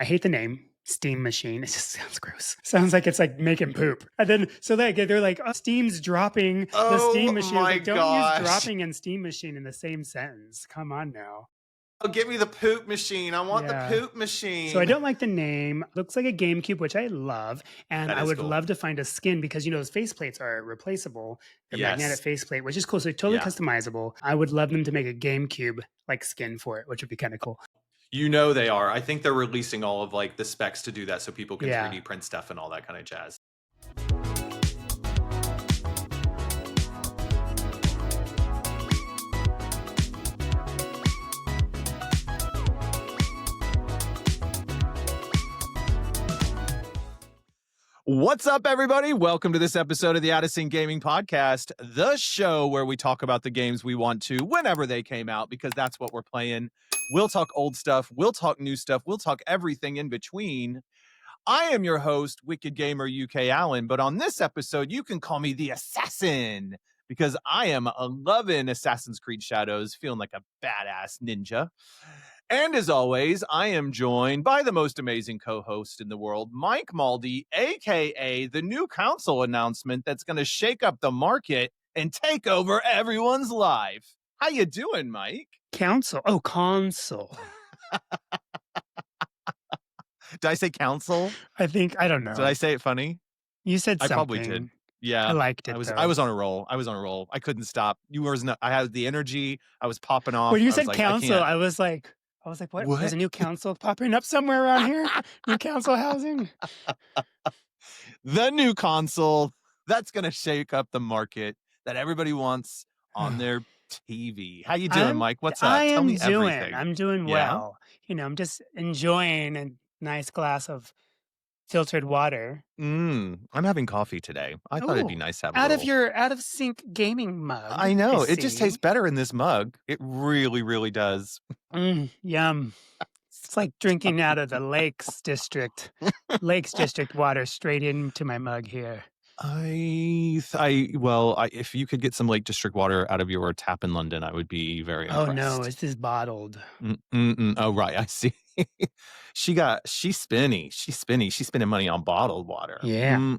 I hate the name. Steam machine. It just sounds gross. Sounds like it's like making poop. And then so they're like, oh, Steam's dropping the Steam Oh machine. my Like, don't use gosh. dropping and Steam machine in the same sentence. Come on now. Oh, give me the poop machine. I want the Yeah. poop machine. So I don't like the name. Looks like a GameCube, which I love. And That I is would cool. love to find a skin because, those faceplates are replaceable. They're magnetic Yes. faceplate, which is cool. So totally Yeah. customizable. I would love them to make a GameCube like skin for it, which would be kind of cool. They are. I think they're releasing all of like the specs to do that so people can Yeah. 3D print stuff and all that kind of jazz. What's up, everybody? Welcome to this episode of the Addison Gaming Podcast, the show where we talk about the games we want to whenever they came out, because that's what we're playing. We'll talk old stuff, we'll talk new stuff, we'll talk everything in between. I am your host, Wicked Gamer UK Allen, but on this episode, you can call me the Assassin, because I am loving Assassin's Creed Shadows, feeling like a badass ninja. And as always, I am joined by the most amazing co-host in the world, Mike Maldi, aka the new console announcement that's going to shake up the market and take over everyone's life. How you doing, Mike? Console. Oh, console. Did I say council? I don't know. Did I say it funny? You said something. I probably did. Yeah, I liked it. I was on a roll. I couldn't stop. I had the energy. I was popping off. When you said council, I was like, what? There's a new council popping up somewhere around here? New council housing? The new console that's going to shake up the market that everybody wants on their TV. How you doing, Mike? What's up? Tell me everything. I'm doing well. I'm just enjoying a nice glass of filtered water. I'm having coffee today. I thought it'd be nice to have out of your out of sync gaming mug. I know. It just tastes better in this mug. It really, really does. Yum. It's like drinking out of the Lakes District water straight into my mug here. If you could get some Lake District water out of your tap in London, I would be very impressed. Oh no, this is bottled. Oh right, I see. She's spinning. She's spending money on bottled water. Yeah.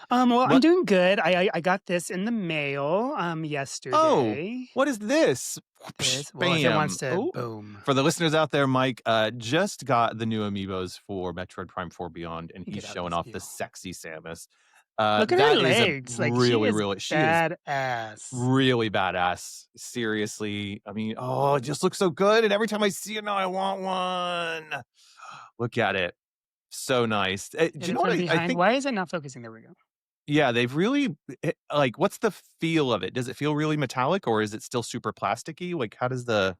I'm doing good. I got this in the mail yesterday. Oh, what is this? Well, if it wants to boom. For the listeners out there, Mike just got the new amiibos for Metroid Prime 4 Beyond, and he's showing off the sexy Samus. Look at her legs. She badass. Really badass. Seriously. I mean, it just looks so good. And every time I see it now, I want one. Look at it. So nice. Do you know what I think? Why is it not focusing? There we go. Yeah, they've really, what's the feel of it? Does it feel really metallic or is it still super plasticky? Like, how does the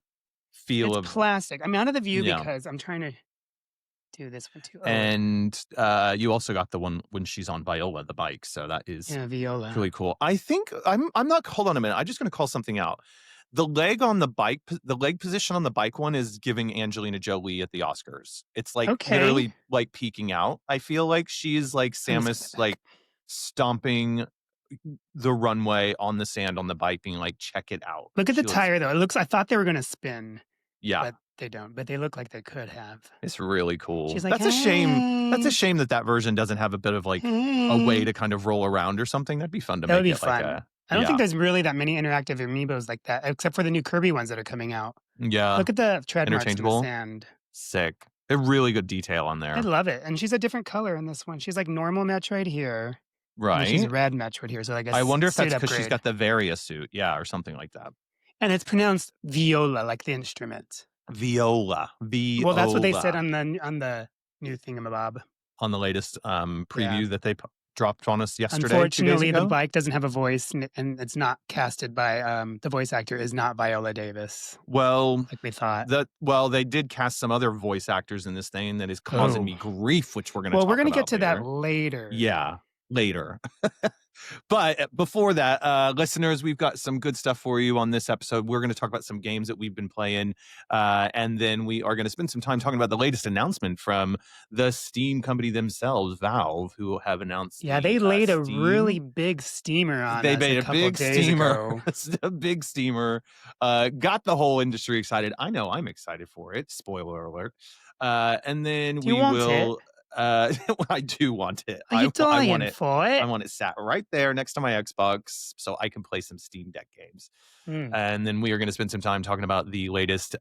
feel it's plastic. I'm out of the view because I'm trying to do this one too. And you also got the one when she's on Viola, the bike. So that is Viola. Really cool. I think I'm not. Hold on a minute. I'm just going to call something out. The leg on the bike, the leg position on the bike one is giving Angelina Jolie at the Oscars. It's like literally like peeking out. I feel like she's like Samus, like stomping the runway on the sand on the bike, being like, check it out. Look at the tire though. It looks. I thought they were going to spin. Yeah. But they don't, but they look like they could have. It's really cool. She's like, that's a shame. That's a shame that version doesn't have a bit of like a way to kind of roll around or something. That'd be fun to make. That would be fun. I don't think there's really that many interactive amiibos like that, except for the new Kirby ones that are coming out. Yeah. Look at the tread marks in the sand. Sick. A really good detail on there. I love it. And she's a different color in this one. She's like normal Metroid here. Right. And she's red Metroid here. So I guess I wonder if that's because she's got the Varia suit. Yeah, or something like that. And it's pronounced viola, like the instrument. Viola. Well, that's what they said on the new thingamabob. On the latest preview that they dropped on us yesterday. Unfortunately, the bike doesn't have a voice, and it's not casted by the voice actor is not Viola Davis. Well, like we thought. They did cast some other voice actors in this thing that is causing me grief, which we're going to. Well, we're going to get to that later. Yeah, later. But before that, listeners, we've got some good stuff for you on this episode. We're going to talk about some games that we've been playing, and then we are going to spend some time talking about the latest announcement from the Steam company themselves, Valve, who have announced. Yeah, they laid a really big steamer on. They us made a big steamer. A big steamer. Got the whole industry excited. I know I'm excited for it. Spoiler alert. And then Do you we want it? will. I do want it. Are you I want dying it. for I it? want it sat right there next to my Xbox so I can play some Steam Deck games. Mm, And then we are going to spend some time talking about the latest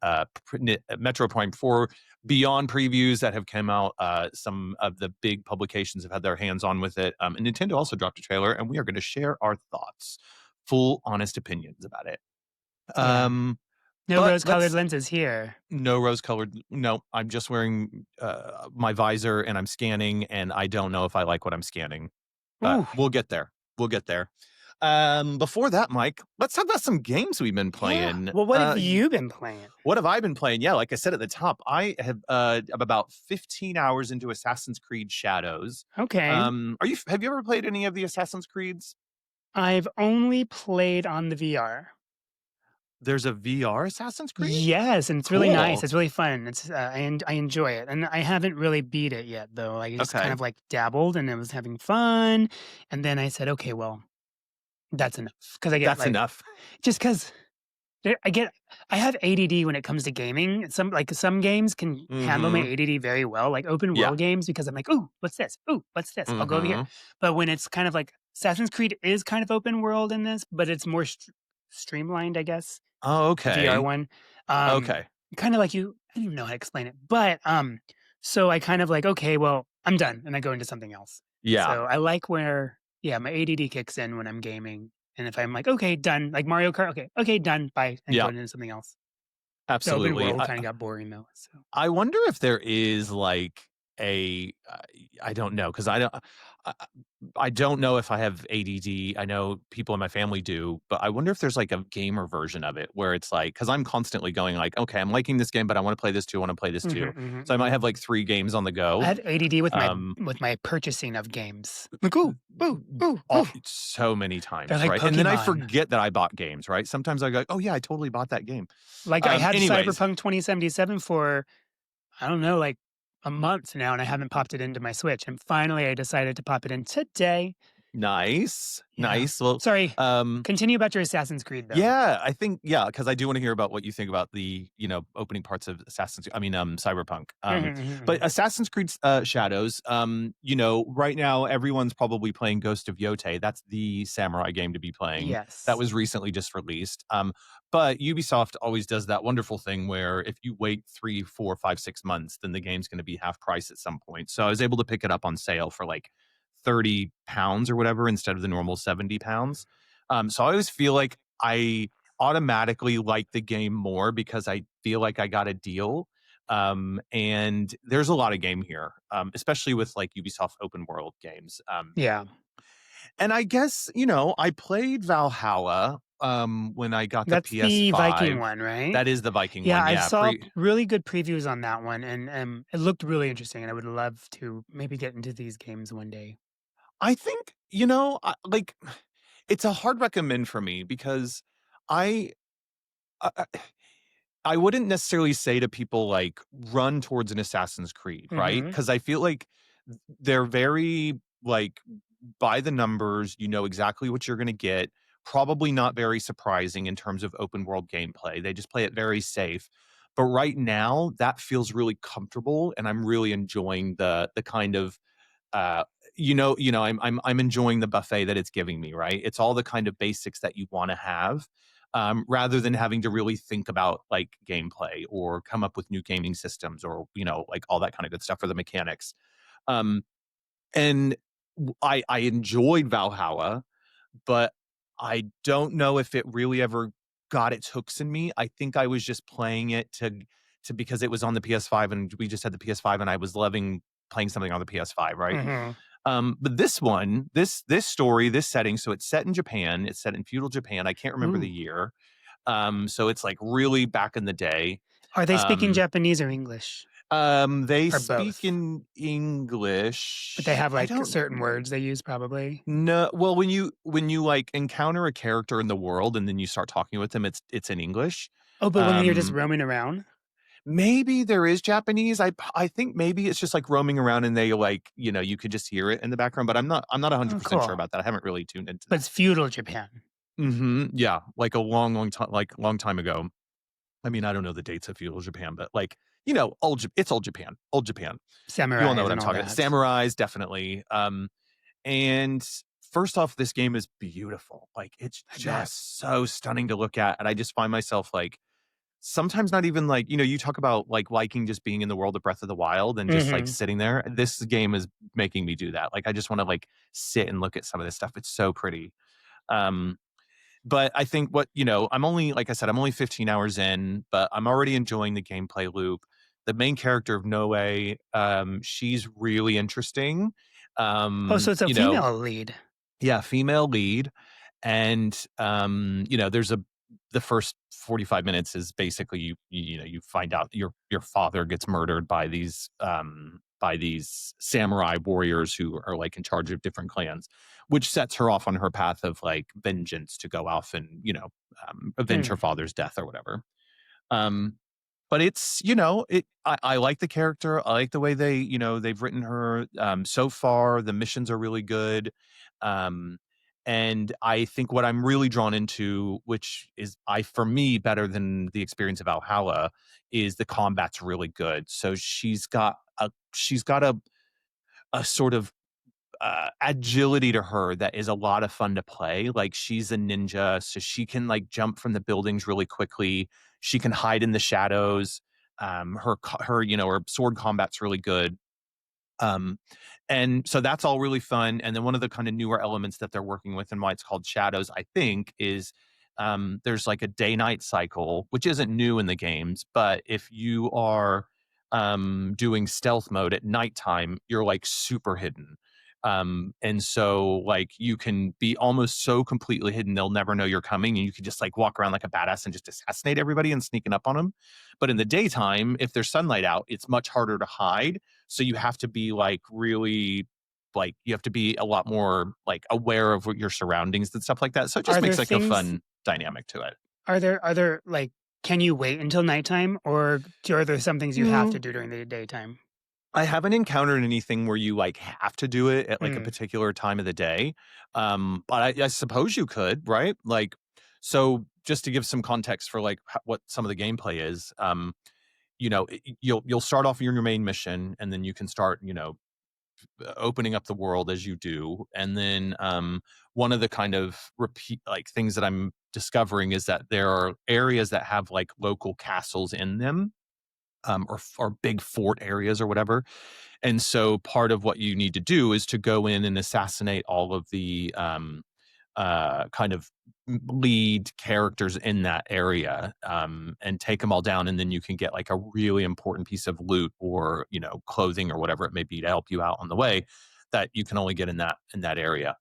Metro Prime 4 Beyond previews that have come out. Some of the big publications have had their hands on with it. And Nintendo also dropped a trailer, and we are going to share our thoughts, full, honest opinions about it. yeah. Um, No but rose-colored let's lenses here. no rose colored. No, I'm just wearing my visor and I'm scanning, and I don't know if I like what I'm scanning, but Ooh, we'll get there. We'll get there. Before that, Mike, let's talk about some games we've been yeah. playing. Well, what have you been playing? What have I been playing? Yeah, like I said at the top, I'm about 15 hours into Assassin's Creed Shadows. Okay. Have you ever played any of the Assassin's Creeds? I've only played on the VR. There's a VR Assassin's Creed? Yes, and it's really nice. Cool. It's really fun. I enjoy it, and I haven't really beat it yet though. I just kind Okay. of like dabbled, and I was having fun, and then I said, okay, well, that's enough because I get That's like enough. just because I have ADD when it comes to gaming. Some games can handle my Mhm. ADD very well, like open Yeah. world games, because I'm like, "Ooh, what's this? Ooh, what's this? I'll go over here." Mhm. But when it's kind of like Assassin's Creed is kind of open world in this, but it's more streamlined, I guess, Oh, the VR okay. one. Um, Okay. kind of like I don't even know how to explain it, but so I kind of like, okay, well, I'm done, and I go into something else. Yeah. So I like where, yeah, my ADD kicks in when I'm gaming, and if I'm like, okay, done, like Mario Kart, okay, okay, done, bye, and Yeah. going into something else. The open Absolutely. world kinda got boring though, so I wonder if there is like I don't know because I, I don't know if I have ADD. I know people in my family do, but I wonder if there's like a gamer version of it where it's like because I'm constantly going like, okay, I'm liking this game, but I want to play this too. I want to play this mhm, too. mhm, So I might mhm. have like 3 games on the I go. have ADD Um, with my purchasing of games. Like, "Ooh, ooh, ooh, ooh." so many They're times, like right? And then I Pokemon. forget that I bought games, right? Sometimes I go, oh yeah, I totally bought that game. Like, I had Anyways, Cyberpunk 2077 for, I don't know, like, a month now, and I haven't popped it into my Switch, and finally, I decided to pop it in today. nice, Yeah. nice. Well, Sorry, um, continue about your Assassin's Creed, though. yeah, I think because I do wanna hear about what you think about the, opening parts of Cyberpunk. Mhm, mhm, But mhm. Assassin's Creed, Shadows, right now everyone's probably playing Ghost of Yotei. That's the samurai game to be playing. That Yes. was recently just released. But Ubisoft always does that wonderful thing where if you wait 3, 4, 5, 6 months, then the game's gonna be half price at some point. So I was able to pick it up on sale for, like, £30 or whatever instead of the normal £70. So I always feel like I automatically like the game more because I feel like I got a deal. And there's a lot of game here, especially with like Ubisoft open world games. Yeah. And I guess, I played Valhalla when I got the That's the Viking PS5. one, right? That is the Viking Yeah, one. I Yeah. saw really good previews on that one, and, it looked really interesting, and I would love to maybe get into these games one day. I think, it's a hard recommend for me because I, I I wouldn't necessarily say to people like run towards an Assassin's Creed, right? Mhm. Because I feel like they're very like by the numbers, you know exactly what you're going to get. Probably not very surprising in terms of open world gameplay. They just play it very safe. But right now, that feels really comfortable, and I'm really enjoying the kind of uh I'm enjoying the buffet that it's giving me, right? It's all the kind of basics that you want to have, rather than having to really think about like gameplay or come up with new gaming systems or like all that kind of good stuff for the mechanics. um and I enjoyed Valhalla, but I don't know if it really ever got its hooks in me. I think I was just playing it to because it was on the PS5 and we just had the PS5 and I was loving playing something on the PS5, right? Mhm. But this one, this story, this setting, so it's set in Japan. It's set in feudal Japan. I can't remember the Ooh. year. So it's like really back in the day. Are they speaking Um, Japanese or English? they Or speak both? in But they English. have, I like, don't certain words they use probably? know. Well, when you like encounter a character in the world and then you start talking with them, it's in English. Oh, but when you're just Um, roaming around? maybe there is Japanese. I think maybe it's just like roaming around and they like, you could just hear it in the background, but I'm not Oh, 100% sure cool. about that. I haven't really tuned into But that. it's feudal Japan. Yeah, like a long time, like long time ago. I mean, I don't know the dates of feudal Japan, but like it's old Japan, old Japan. You all know Samurais what I'm and all talking about. that. Samurais, definitely. And first off, this game is beautiful. Like, it's I bet. just so stunning to look at. And I just find myself like, sometimes not even like, you talk about like liking just being in the world of Breath of the Wild and just like Mhm. sitting there. This game is making me do that. Like, I just want to like sit and look at some of this stuff. It's so pretty. Um, but I think I'm only, like I said, I'm only 15 hours in, but I'm already enjoying the gameplay loop. The main character of Noe, she's really interesting. Oh, so it's a You know, female lead. yeah, female lead. And there's the first 45 minutes is basically you find out your father gets murdered by these samurai warriors who are like in charge of different clans, which sets her off on her path of like vengeance to go off and avenge her Hmm. father's death or whatever. um but it's, I like the character. I like the way they've written her. So far, the missions are really good. Um, and I think what I'm really drawn into, which is for me better than the experience of Valhalla, is the combat's really good. So she's got a sort of agility to her that is a lot of fun to play. Like, she's a ninja, so she can like jump from the buildings really quickly. She can hide in the shadows. Her sword combat's really good. Um, and so that's all really fun. And then one of the kind of newer elements that they're working with and why it's called Shadows, I think, is there's like a day night cycle, which isn't new in the games. But if you are doing stealth mode at nighttime, you're like super hidden. And so like you can be almost so completely hidden, they'll never know you're coming. And you can just like walk around like a badass and just assassinate everybody and sneaking up on them. But in the daytime, if there's sunlight out, it's much harder to hide, so you have to be like really like you have to be a lot more like aware of what your surroundings and stuff like that. So it just Are there makes like a things? fun dynamic to it. Are there like? Can you wait until nighttime, or are there some things you have Mm, to do during the daytime? I haven't encountered anything where you like have to do it at like a Hmm. particular time of the day. But I suppose you could, right? Like, so just to give some context for like what some of the gameplay is, you'll start off your main mission, and then you can start, opening up the world as you do. And then one of the kind of repeat like things that I'm discovering is that there are areas that have like local castles in them, or big fort areas or whatever. And so part of what you need to do is to go in and assassinate all of the kind of lead characters in that area, and take them all down, and then you can get like a really important piece of loot or clothing or whatever it may be to help you out on the way that you can only get in that area.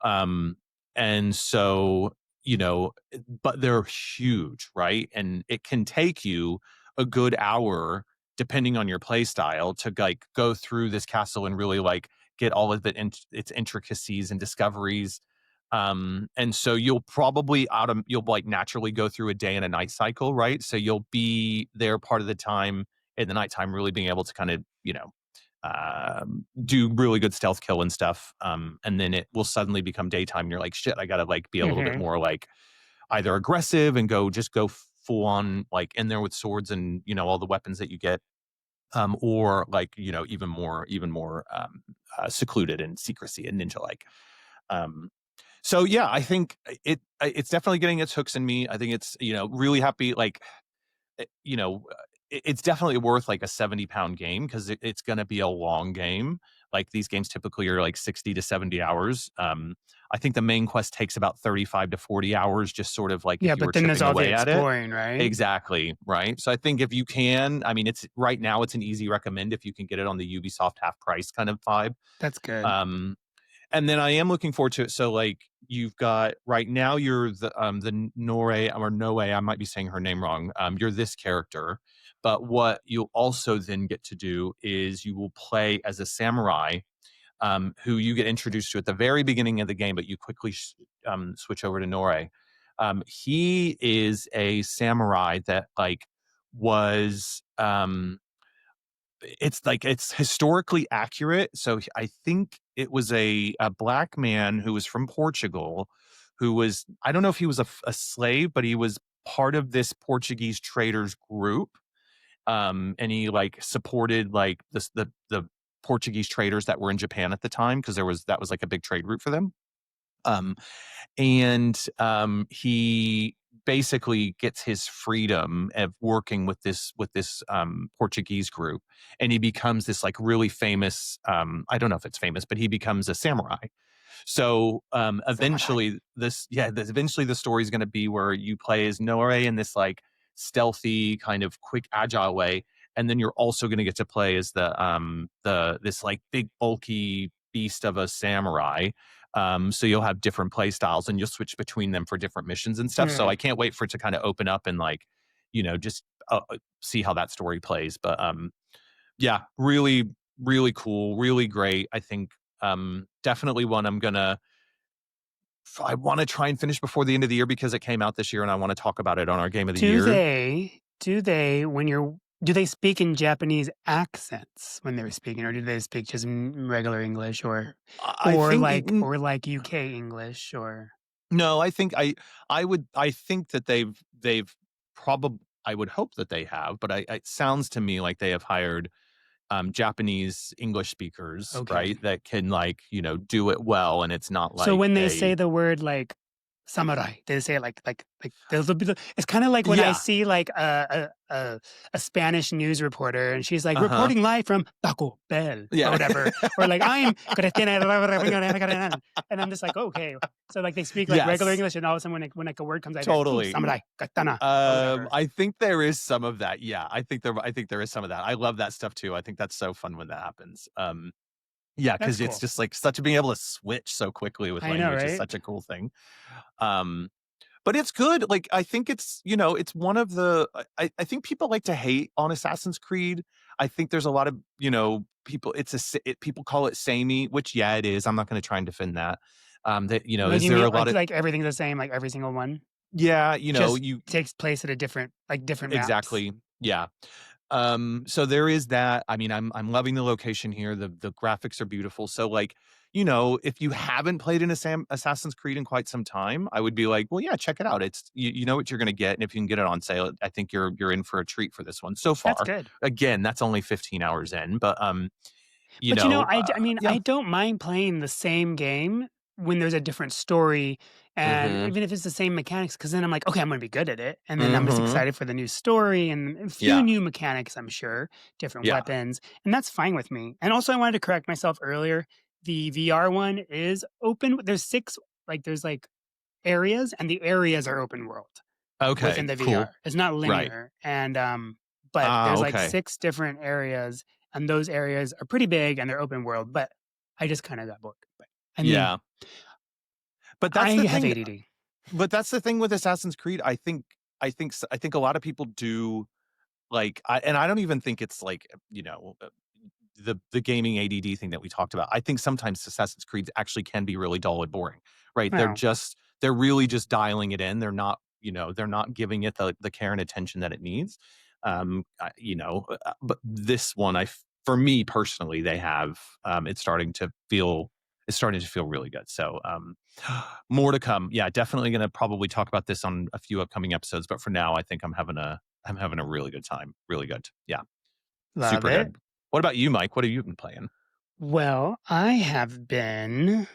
um, and so, but they're huge, right? And it can take you a good hour, depending on your play style, to like go through this castle and really like get all of its intricacies and discoveries. And so you'll like naturally go through a day and a night cycle, right? So you'll be there part of the time in the nighttime, really being able to kind of, do really good stealth kill and stuff. And then it will suddenly become daytime and you're like, shit, I gotta like be a little bit Hmm. more like either aggressive and go full on like in there with swords and all the weapons that you get, or like even more secluded and secrecy and ninja like. um so yeah, I think it's definitely getting its hooks in me. I think it's really happy, like, it's definitely worth like a 70-pound game because it's going to be a long game. Like, these games typically are like 60 to 70 hours. I think the main quest takes about 35 to 40 hours, just sort of like Yeah, if you but were then there's chipping all the away at it. exploring, right? Exactly. Right. So I think if you can, I mean, it's right now, it's an easy recommend if you can get it on the Ubisoft half price kind of vibe. That's good. Um, and then I am looking forward to it. So like you've got right now you're the Nore or Noe, I might be saying her name wrong. You're this character, but what you'll also then get to do is you will play as a samurai, who you get introduced to at the very beginning of the game, but you quickly switch over to Nore. He is a samurai that like was it's like it's historically accurate. So I think it was a black man who was from Portugal, who was, I don't know if he was a slave, but he was part of this Portuguese traders group. and he like supported like the Portuguese traders that were in Japan at the time because that was like a big trade route for them. Um, he basically gets his freedom of working with this Portuguese group, and he becomes this like really famous. I don't know if it's famous, but he becomes a samurai. So Samurai. eventually the story is going to be where you play as Nore in this like stealthy kind of quick agile way, and then you're also going to get to play as the this like big bulky beast of a samurai. So you'll have different play styles and you'll switch between them for different missions and stuff. So Hmm. I can't wait for it to kind of open up and like, just see how that story plays. But yeah, really, really cool, really great. I think definitely one I want to try and finish before the end of the year because it came out this year and I want to talk about it on our game of the year. Do they speak in Japanese accents when they're speaking, or do they speak just regular English, I think or like UK English, or no, I think that they've probably I would hope that they have, but it sounds to me like they have hired Japanese English speakers, okay? right? That can like, do it well. And it's not So like when they say the word like samurai, they say it like those will be it's kind of like when I yeah, see like a Spanish news reporter and she's like uh-huh. reporting live from Taco Bell or Yeah. whatever, or like I'm and I'm just like okay, so like they speak like regular Yes, English and all of a sudden when like a word comes out, they're totally. samurai, katana, or whatever. I think there is some of that. Yeah, I think there is some of that. I love that stuff too. I think that's so fun when that happens. Yeah, That's because it's cool. just like such being able to switch so quickly with I know, language is right? such a cool thing. Um, but it's good. Like I think it's it's one of the I think people like to hate on Assassin's Creed. I think there's a lot of people. People call it samey, which yeah, it is. I'm not going to try and defend that. That Like is you there mean a lot of like everything's the same, like every single one yeah, just you takes place at a different different maps. exactly yeah. So there is that. I mean, I'm loving the location here. The graphics are beautiful. So like, if you haven't played an Assassin's Creed in quite some time, I would be like, well, yeah, check it out. It's you know what you're gonna get, and if you can get it on sale, I think you're in for a treat for this one so That's far. good. Again, that's only 15 hours in, but But, I mean, yeah. I don't mind playing the same game when there's a different story, and Mm-hmm. even if it's the same mechanics, because then I'm like, "Okay, I'm gonna be good at it," and then I'm just Mm-hmm. excited for the new story and a few Yeah. new mechanics, I'm sure, different Yeah. weapons, and that's fine with me. And also, I wanted to correct myself earlier, the VR one is open there's 6 there's, areas, and the areas are open world within Okay. the Cool. VR. It's not Right. linear, and, but Ah. there's, Okay. 6 different areas, and those areas are pretty big, and they're open world, but I just kinda got bored, but, I mean, Yeah. But I that's the have thing. ADD. But that's the thing with Assassin's Creed. I think a lot of people do like, and I don't even think it's like the gaming ADD thing that we talked about. I think sometimes Assassin's Creed actually can be really dull and boring, right? Well, They're really just dialing it in. They're not giving it the care and attention that it needs. But this one, for me personally, they have. It's starting to feel really good. So, more to come. Yeah, definitely going to probably talk about this on a few upcoming episodes. But for now, I think I'm having a really good time. Really good. Yeah, love super it. good. What about you, Mike? What have you been playing? Well, I have been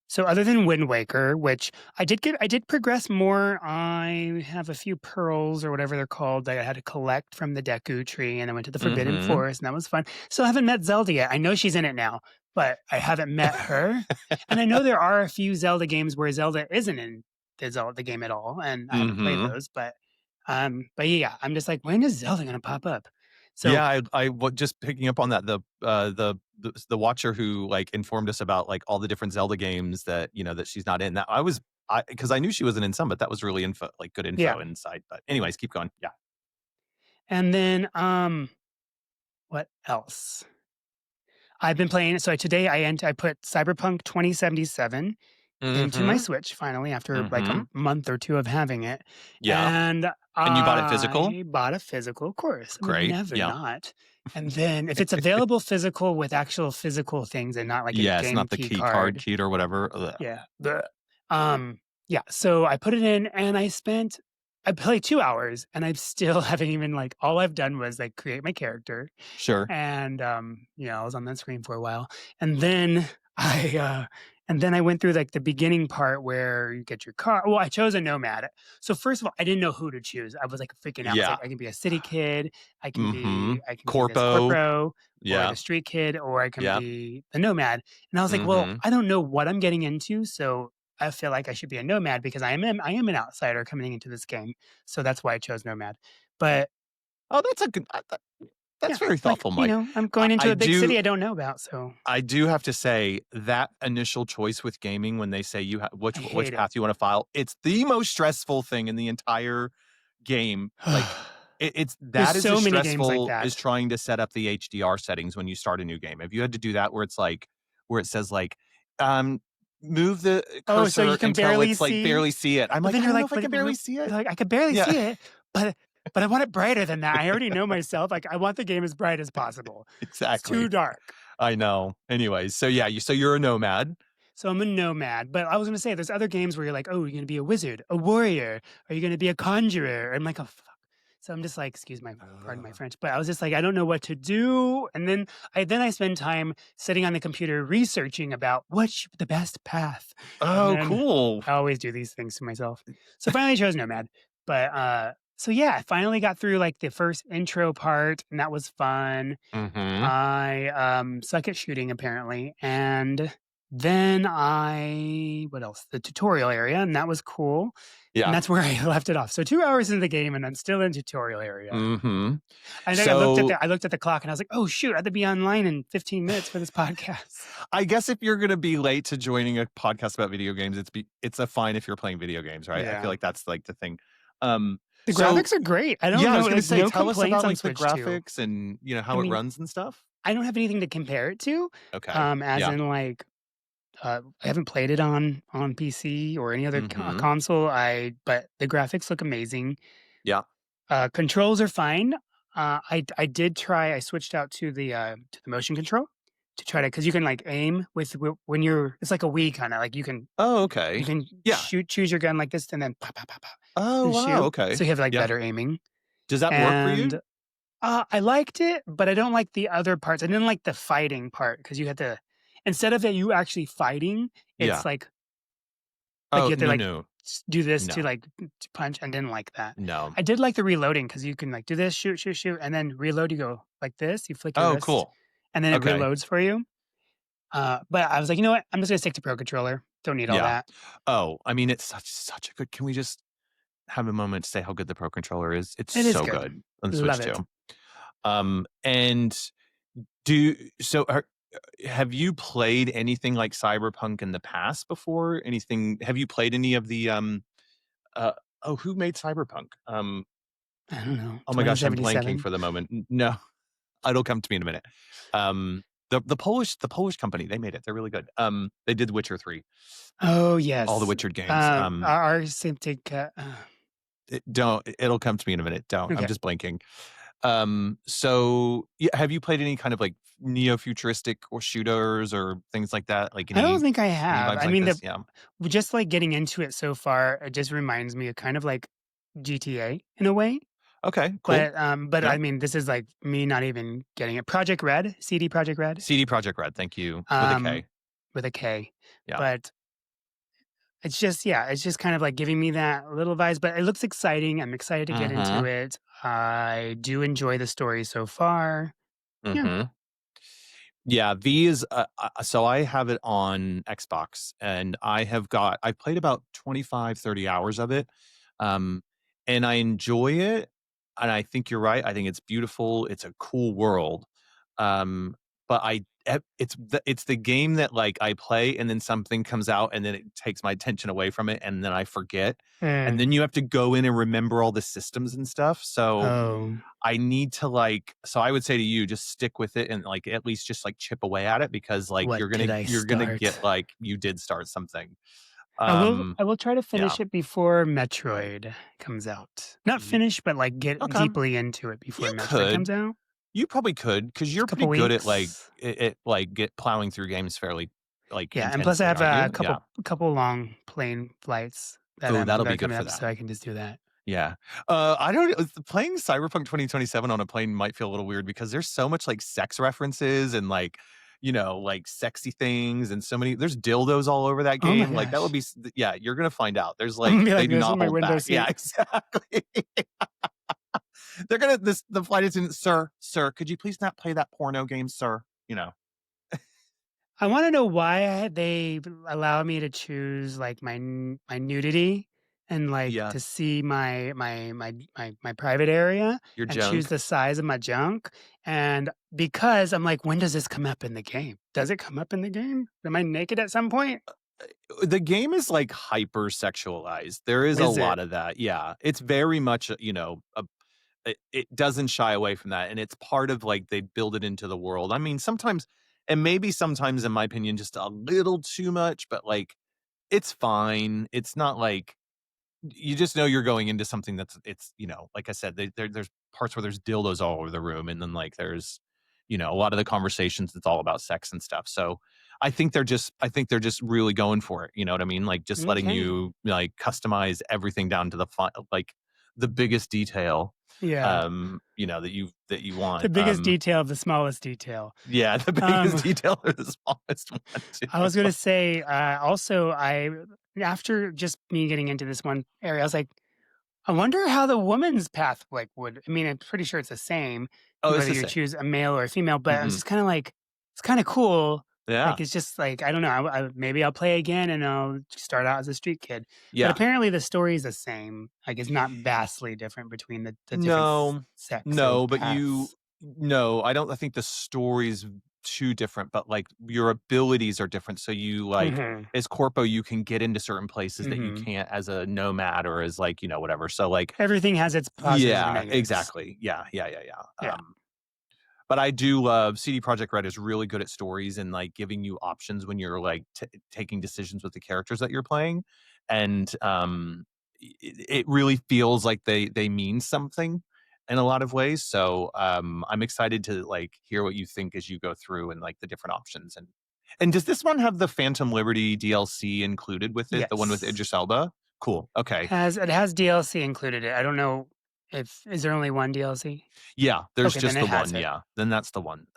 so other than Wind Waker, which I did progress more. I have a few pearls or whatever they're called that I had to collect from the Deku tree, and I went to the Forbidden Mhm. Forest, and that was fun. Still haven't met Zelda yet. I know she's in it now, but I haven't met her. And I know there are a few Zelda games where Zelda isn't in the game at all, and I haven't played Mhm. those. But yeah, I'm just like, when is Zelda gonna pop up? So Yeah, just picking up on that, the watcher who, like, informed us about, like, all the different Zelda games that, that she's not in, that because I knew she wasn't in some, but that was really good yeah, info inside, but anyways, keep going. Yeah. and then what else? I've been playing so today I put Cyberpunk 2077 into my Mhm. Switch finally after like a Mhm. month or 2 of having it, Yeah. and And you bought it physical? I bought a physical, of course, I would Great. never Yeah. not. And then if it's available physical with actual physical things and not like a Yes, game not the key key card card, keyed or whatever. Ugh. yeah, yeah, so I put it in and I spent I played 2 hours and I still haven't even like all I've done was like create my character Sure. and I was on that screen for a while. And then I and then I went through like the beginning part where you get your car. Well, I chose a nomad. So first of all, I didn't know who to choose. I was like freaking out. I was Yeah. like, I can be a city kid, Mhm. I can be this Corpo. corporo or Yeah. the street kid, or I can Yeah. be the nomad. And I was like, well, Mhm. I don't know what I'm getting into, so I feel like I should be a nomad because I am an outsider coming into this game. So that's why I chose nomad. But Oh, that's a good that's yeah, very like, thoughtful, Mike. I'm I going into I a big do city I don't know about, so I do have to say that initial choice with gaming when they say I which hate it. path you wanna file, it's the most stressful thing in the entire game. Like, it's There's that is so as many games like stressful as that. trying to set up the HDR settings when you start a new game. Have you had to do that where it's like where it says, like, um, "Move the Oh, so cursor you can until barely it's, like, see? barely see it." I'm But like, then "I you're don't know like, if I can barely see you're it." like, "I could barely Yeah. see it, but I want it brighter than that." I already know myself, like, I want the game as bright as possible. It's too Exactly. dark. I know. Anyways, so yeah, you're a nomad. So I'm a nomad, but I was gonna say there's other games where you're like, "Oh, you're gonna be a wizard, a warrior, are you gonna be a conjurer?" I'm like, "Oh, fuck." So I'm just like, excuse my pardon my Ugh. French, but I was just like, I don't know what to do. And then I spend time sitting on the computer researching about what's the best path. And Oh, then cool. I always do these things to myself. So finally I chose Nomad. But so yeah, I finally got through like the first intro part, and that was fun. Mhm. I suck at shooting apparently. And then I what else? The tutorial area, and that was cool. And Yeah. that's where I left it off. So 2 hours into the game and I'm still in tutorial area. Mhm. I think So, I looked at the clock and I was like, "Oh shoot, I have to be online in 15 minutes for this podcast." I guess if you're gonna be late to joining a podcast about video games, it's a fine if you're playing video games, right? I feel Yeah. like that's, like, the thing. Um, The so graphics are great. I don't yeah, I know, was gonna like, say, no tell us complaints about, on like, the Switch 2. graphics and, I how it mean, runs and stuff? I don't have anything to compare it to, Okay. as Yeah. in, like, I haven't played it on PC or any other Mhm. console, but the graphics look amazing. Yeah. Controls are fine. I did try I switched out to the motion control to try to because you can, like, aim when you're it's like a Wii kinda, like, Oh, you okay. can Yeah. choose your gun like this and then pop, pop, pop, pop, Oh, and wow, shoot. okay. So you have, like, Yeah. better aiming. Does that work for you? And, I liked it, but I don't like the other parts. I didn't like the fighting part because you had to instead of it you actually fighting, it's Yeah. like you Oh, have to, no, like, no. do this to, No. like, to punch. I didn't like that. No. I did like the reloading because you can, like, do this, shoot, shoot, shoot, and then reload, you go like this, you flick your Oh, wrist, cool. and then it Okay. reloads for you. But I was like, "You know what? I'm just gonna stick to Pro Controller. Don't need all Yeah. that." Oh, I mean, it's such a good can we just have a moment to say how good the Pro Controller is? It's It is so good. good on the Switch Love it. 2. And do so are have you played anything like Cyberpunk in the past before? Anything have you played any of the, uh who made Cyberpunk? I don't know, Oh my gosh, I'm blanking 2077? for the moment. No, it'll come to me in a minute. The Polish company, they made it. They're really good. They did Witcher 3, Oh, all the yes. Witcher games. Our Symptic, It'll come to me in a minute. Don't. I'm okay. just blanking. So yeah, have you played any kind of like neo-futuristic or shooters or things like that? Like I don't think I any have. vibes I like mean, this? Yeah. just, like, getting into it so far, it just reminds me of kind of like GTA in a way, Okay, cool. but, Yeah. I mean, this is, like, me not even getting it. Project Red, CD Project Red, CD Project Red, thank you. With a um, K. with a K, Yeah. but it's just yeah, it's just kind of, like, giving me that little vibes, but it looks exciting. I'm excited to get into Mm-hmm. it. I do enjoy the story so far. Yeah. Mm-hmm. Yeah, V is so I have it on Xbox and I played about 25, 30 hours of it. Um and I enjoy it and I think you're right. I think it's beautiful. It's a cool world. But it's the game that like I play and then something comes out and then it takes my attention away from it and then I forget. And Mm. then you have to go in and remember all the systems and stuff. So Oh, I need to so I would say to you, just stick with it and like at least just like chip away at it because like what did I you're gonna get start? like you did start something. Um I will try to yeah. finish it before Metroid comes out. Not Y- finish, but, like, get Okay. deeply into it before You Metroid comes could. out. You probably could because Just you're a pretty couple good at like weeks. like get plowing through games fairly like Yeah, and plus I intensely, have aren't you? a Yeah. couple long plane flights Oh, that'll that be are good coming for up, that. so I can just do that. Yeah. I don't playing Cyberpunk 2027 on a plane might feel a little weird because there's so much, like, sex references and, like, like, sexy things and so many there's dildos all over that Oh my game, like, that would gosh. be yeah, you're gonna find out. There's, I'm gonna like be they like do this in not my hold window back. Yeah, seat. exactly. They're gonna the flight attendant, "Sir, could you please not play that porno game, sir?" You know? I wanna know why they allow me to choose, like, my nudity and, like, Yeah. to see my private area Your and choose junk. the size of my junk, and because I'm like, "When does this come up in the game? Does it come up in the game? Am I naked at some point?" The game is, like, hyper sexualized. There is a Is lot it? of that, yeah. It's very much, a it doesn't shy away from that, and it's part of, like, they build it into the world. I mean, sometimes and maybe sometimes, in my opinion, just a little too much, but, like, it's fine. It's not like you just know you're going into something that's it's like I said, there's parts where there's dildos all over the room, and then like there's a lot of the conversations it's all about sex and stuff. So I think they're just really going for it. You know what I mean? Like just letting Okay. you like customize everything down to the like the biggest detail Yeah. that you The want. biggest detail of the smallest detail. Yeah, the biggest Um, detail or the smallest one I too. was gonna say, also, I after just me getting into this one area, I was like, I wonder how the woman's path like would. I mean, I'm pretty sure it's the same Oh, it's whether the you same. choose a male or a female. But I'm Hmm. just kind of like, it's kind of cool. Yeah. Like it's just like I don't know. Maybe I'll play again and I'll start out as a street kid. But Yeah. apparently the story is the same. Like it's not vastly different between the different No, sex or no, but you paths. no, I think the story's too different, but, like, your abilities are different, so you, like Hmm. as Corpo, you can get into certain places that you Hmm. can't as a nomad or as, like, whatever, so, like Everything has its positives and yeah, negatives. exactly. Yeah, yeah, yeah, yeah, Yeah. but I do love CD Projekt Red is really good at stories and, like, giving you options when you're, like, taking decisions with the characters that you're playing, and, it really feels like they mean something in a lot of ways, so, I'm excited to, like, hear what you think as you go through and, like, the different options, and does this one have the Phantom Liberty DLC included with it, the one with Yes. Idris Elba? Cool, okay. It has DLC included it. I don't know if is there only one DLC? Yeah, there's Okay, then just it the has one, it. yeah, then that's the one,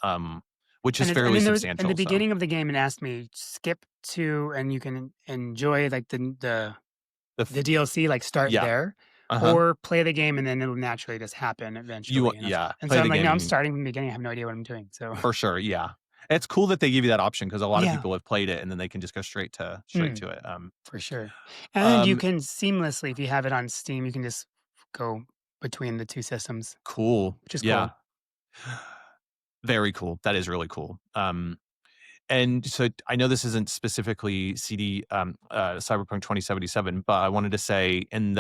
which is And fairly then there was in the substantial, so beginning of the game, it asked me skip to and you can enjoy like the the f DLC, like start yeah, there, uh-huh. or play the game and then it'll naturally just happen eventually. And I was like, Yeah, and so play I'm the like, no, I'm game starting from the beginning. I have no idea what I'm doing. So for sure, yeah. It's cool that they give you that option because a lot of yeah, people have played it and then they can just go straight mm, to it, for sure. And you um, can seamlessly, if you have it on Steam, you can just go between the two systems, cool, which is yeah. cool. Very cool, that is really cool, and so I know this isn't specifically Cyberpunk 2077, but I wanted to say in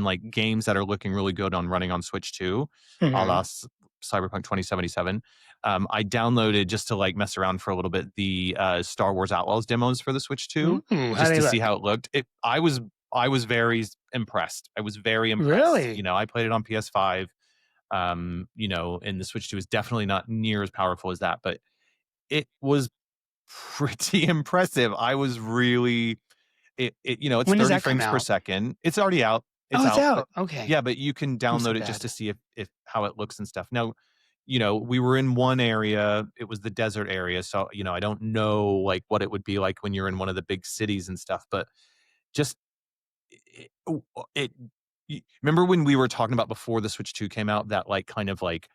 like games that are looking really good on running on Switch 2, a la Hmm. Cyberpunk 2077. I downloaded just to like mess around for a little bit the Star Wars Outlaws demos for the Switch 2, Ooh, how just they to see look? how it looked. I was very impressed. I was very impressed. Really? I played it on PS5. And the Switch 2 is definitely not near as powerful as that, but it was pretty impressive. I was really it's When does 30 that come frames per out? second. It's already out. It's Oh, it's out, but out. Okay. yeah, but you can I'm so download it just to bad. see if how it looks and stuff. Now, we were in one area. It was the desert area, so I don't know like what it would be like when you're in one of the big cities and stuff, but just it, it remember when we were talking about before the Switch 2 came out that like kind of like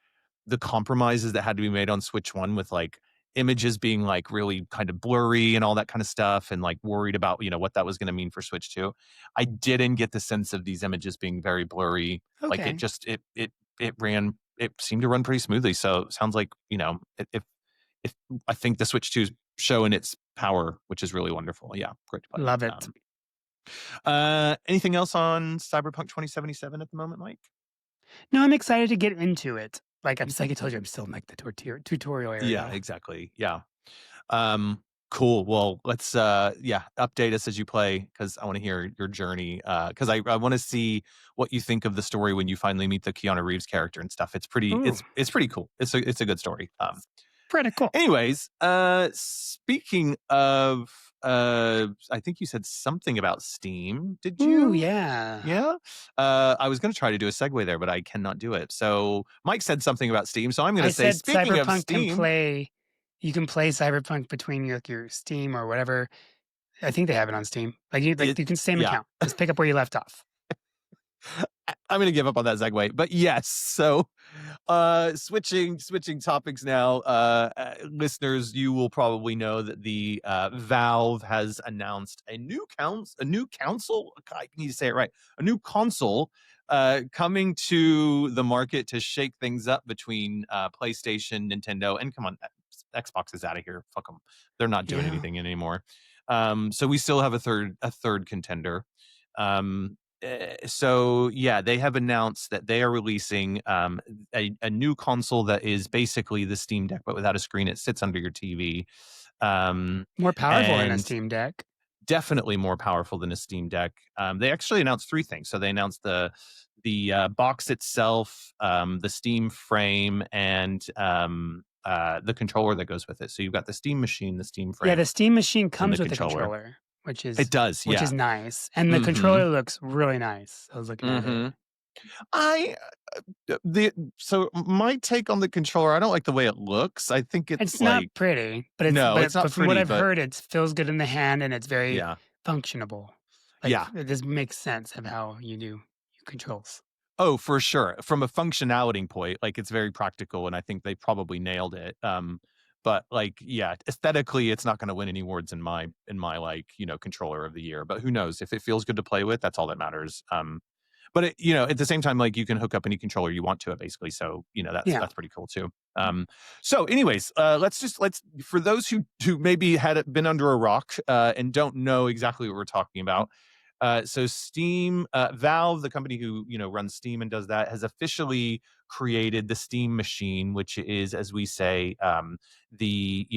the compromises that had to be made on Switch 1 with like images being like really kind of blurry and all that kind of stuff and like worried about, what that was going to mean for Switch 2. I didn't get the sense of these images being very blurry. Like it Okay. just it seemed to run pretty smoothly. So it sounds like, if I think the Switch 2 is showing its power, which is really wonderful. Yeah, great to play. Love it. Anything else on Cyberpunk 2077 at the moment, Mike? No, I'm excited to get into it. Like I told you, I'm still in like the tutorial Yeah, area. exactly. Yeah. Cool. Well, let's update us as you play because I want to hear your journey. Because I want to see what you think of the story when you finally meet the Keanu Reeves character and stuff. It's pretty Ooh, it's pretty cool. It's a good story. Pretty cool. Anyways, speaking of, I think you said something about Steam. Did Ooh, you? yeah. Yeah. I was going to try to do a segue there, but I cannot do it. So Mike said something about Steam. So I'm going I to say, said speaking of Cyberpunk can Steam, play. You can play Cyberpunk between your Steam or whatever. I think they have it on Steam. it, You can same yeah, account. Just pick up where you left off. I'm going to give up on that segue. But yes, so switching topics now, listeners, you will probably know that the Valve has announced a new console. I need to say it right, a new console coming to the market to shake things up between PlayStation, Nintendo, and come on, Xbox is out of here. Fuck them, they're not doing Yeah. anything anymore. So we still have a third contender. So yeah, they have announced that they are releasing a new console that is basically the Steam Deck, but without a screen. It sits under your TV, um, More powerful than a and Steam Deck. definitely more powerful than a Steam Deck. They actually announced three things. So they announced the box itself, the Steam frame, and the controller that goes with it. So you've got the Steam machine, the Steam Yeah, frame, the Steam machine and the comes with a controller. controller, It does, which is yeah. nice, and the Mm-hmm. controller looks really nice. I was looking at it. Mm-hmm. I the so my take on the controller, I don't like the way it looks. I think It's it's not like pretty, no, it's not but from what pretty, I've but heard, it feels good in the hand and it's very yeah. functionable. Like Yeah. it just makes sense of how you do your controls. Oh, for sure. From a functionality point, like it's very practical and I think they probably nailed it. But like yeah, aesthetically it's not going to win any awards in my like, controller of the year, but who knows? If it feels good to play with, that's all that matters. But at the same time, like you can hook up any controller you want to it, basically. So that's Yeah. that's pretty cool too. So, anyways, let's for those who maybe had been under a rock and don't know exactly what we're talking about. So Steam, Valve, the company who runs Steam and does that, has officially created the Steam machine, which is, as we say, the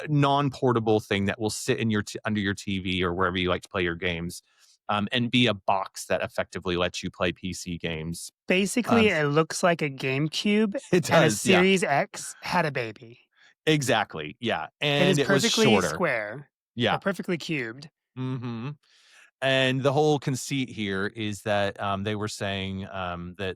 non-portable thing that will sit in under your TV or wherever you like to play your games, and be a box that effectively lets you play PC games. Basically, Um, it looks like a GameCube it and a does, yeah, Series X had a baby. exactly, yeah, It is and it was perfectly shorter, square or yeah. perfectly cubed. Hmm. And the whole conceit here is that they were saying that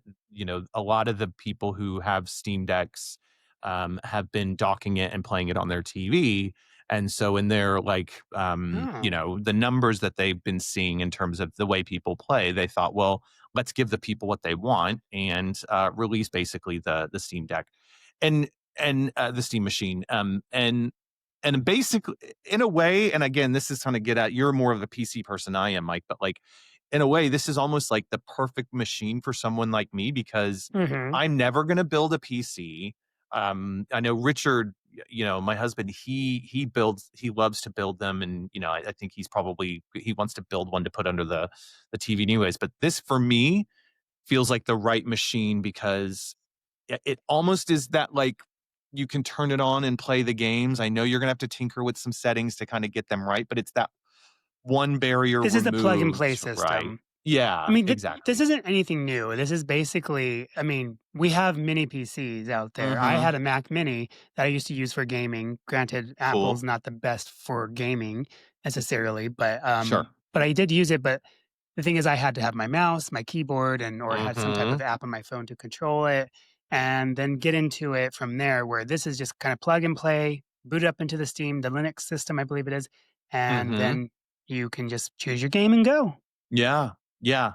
a lot of the people who have Steam Decks have been docking it and playing it on their TV, and so in their like Oh. the numbers that they've been seeing in terms of the way people play, they thought, well, let's give the people what they want and release basically the Steam Deck and the Steam machine, and basically in a way, and again, this is trying to get at, you're more of a PC person I am, Mike, but like in a way, this is almost like the perfect machine for someone like me because Hmm. I'm never going to build a PC. I know Richard, my husband, he loves to build them, and I think he wants to build one to put under the TV anyways. But this for me feels like the right machine because it almost is that like you can turn it on and play the games. I know you're gonna have to tinker with some settings to kind of get them right, but it's that one barrier This is the plug and play removed, right? system. I Yeah, mean, this exactly. isn't anything new. This is basically, I mean, we have mini PCs out there. I Mm-hmm. had a Mac Mini that I used to use for gaming. Granted, Cool. Apple's not the best for gaming necessarily, Sure. but I did use it. But the thing is, I had to have my mouse, my keyboard, and or had some type Mm-hmm. of app on my phone to control it, and then get into it from there. Where this is just kind of plug and play, boot up into the Steam, the Linux system, I believe it is, and Mm-hmm. then you can just choose your game and go. Yeah. Yeah.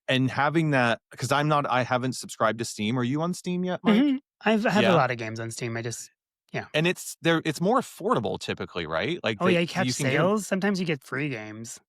And having that, because I haven't subscribed to Steam. Are you on Steam yet, Mike? I have a Yeah. lot of games on Steam. I just yeah. And it's more affordable typically, right? Like Oh, yeah, you catch you can get them. sales. Sometimes you get free games.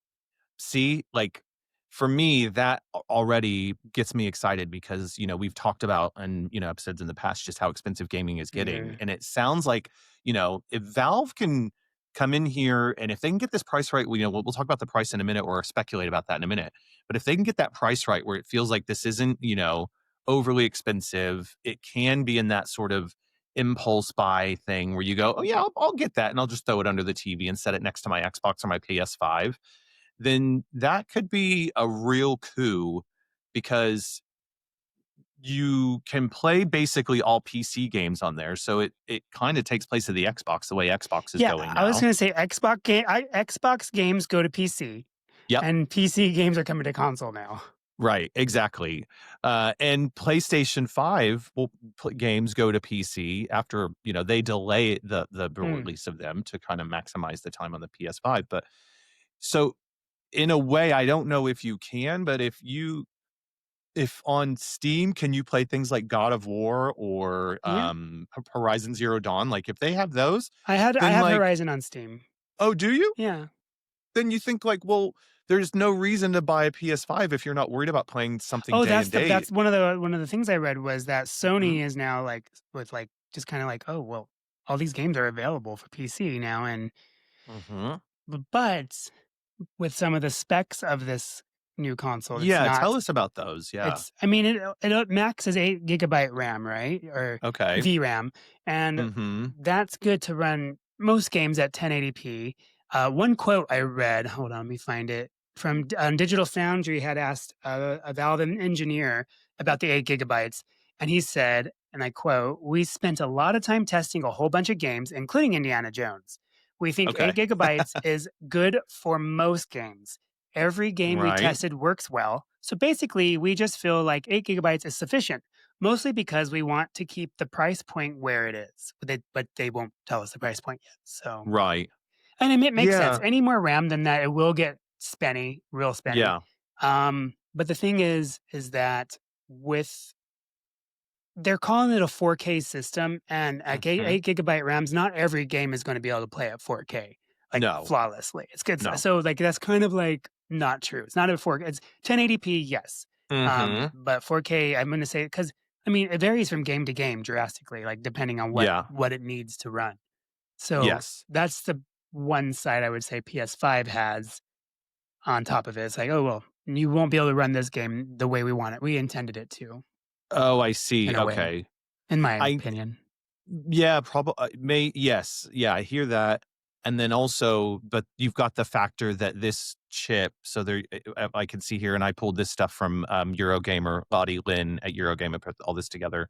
See, like for me, that already gets me excited because, we've talked about and, episodes in the past just how expensive gaming is getting. Yeah. And it sounds like, if Valve can come in here and if they can get this price right, we'll talk about the price in a minute or speculate about that in a minute. But if they can get that price right where it feels like this isn't, overly expensive, it can be in that sort of impulse buy thing where you go, oh, yeah, I'll get that. And I'll just throw it under the TV and set it next to my Xbox or my PS5, then that could be a real coup because you can play basically all PC games on there, so it kinda takes place of the Xbox, the way Xbox is Yeah, going I was now. gonna say Xbox games go to PC, Yep. and PC games are coming to console now. Right, exactly. And PlayStation 5 will games go to PC after, they delay the Mm, release of them to kind of maximize the time on the PS5. But so in a way, I don't know if you can, but if on Steam, can you play things like God of War or yeah. Horizon Zero Dawn? Like if they have those, I then have like, Horizon on Steam. oh, do you? Yeah. Then you think like, well, there's no reason to buy a PS5 if you're not worried about playing something Oh, day and date. that's one of the things I read was that Sony is now like with like just kind of like, oh well, all these games are available for PC now, and Mhm. but with some of the specs of this new console, it's Yeah, tell not. us about those, yeah. It's I mean, it max is 8 gigabyte RAM, right? Or Okay. VRAM, and Mhm. that's good to run most games at 1080p. One quote I read, hold on, let me find it, from Digital Foundry had asked a Valve engineer about the 8 gigabytes, and he said, and I quote, "We spent a lot of time testing a whole bunch of games, including Indiana Jones. We think 8 Okay. gigabytes is good for most games. Every game we Right. tested works well. So basically, we just feel like 8 gigabytes is sufficient, mostly because we want to keep the price point where it is. But they won't tell us the price point yet. So, Right. and it makes sense. Yeah. Any more RAM than that, it will get real spenny. Yeah. But the thing is that with they're calling it a 4K system, and at Mhm. 8 gigabyte RAMs, not every game is going to be able to play at 4K like No. flawlessly. It's good. No. So like that's kind of like not true. It's not a 4K. It's 1080p, yes, Mhm. but 4K. I'm going to say because I mean it varies from game to game drastically, like depending on Yeah. what it needs to run. So Yes. that's the one side I would say PS5 has on top of it. It's like, oh well, you won't be able to run this game the way we want it. We intended it to, Oh, I see, in a way, okay. in my I opinion. Yeah, probably may yes. Yeah, I hear that. And then also, but you've got the factor that this chip, so there I can see here, and I pulled this stuff from Eurogamer, Lottie Lynn at Eurogamer put all this together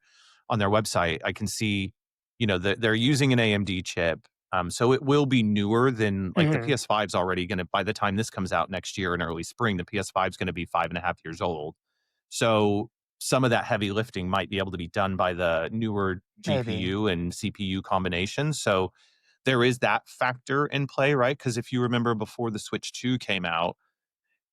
on their website. I can see, that they're using an AMD chip. So it will be newer than like the Mhm. PS5 is already gonna, by the time this comes out next year in early spring, the PS5 is gonna be 5.5 years old. So some of that heavy lifting might be able to be done by the newer Maybe. GPU and CPU combination. So there is that factor in play, right? Because if you remember before the Switch 2 came out,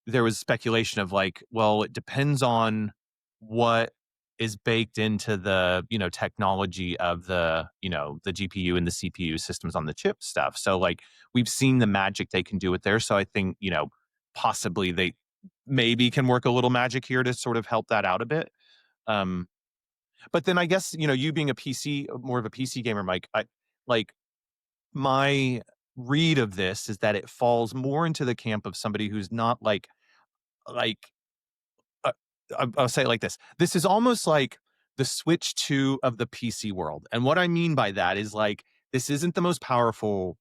there was speculation of like, well, it depends on what is baked into the, technology of the GPU and the CPU systems on the chip stuff. So like we've seen the magic they can do with there. So I think, possibly they maybe can work a little magic here to sort of help that out a bit. Um, but then I guess, you being more of a PC gamer, Mike, I like my read of this is that it falls more into the camp of somebody who's not like uh, I'll say it like this. This is almost like the Switch 2 of the PC world. And what I mean by that is like this isn't the most powerful,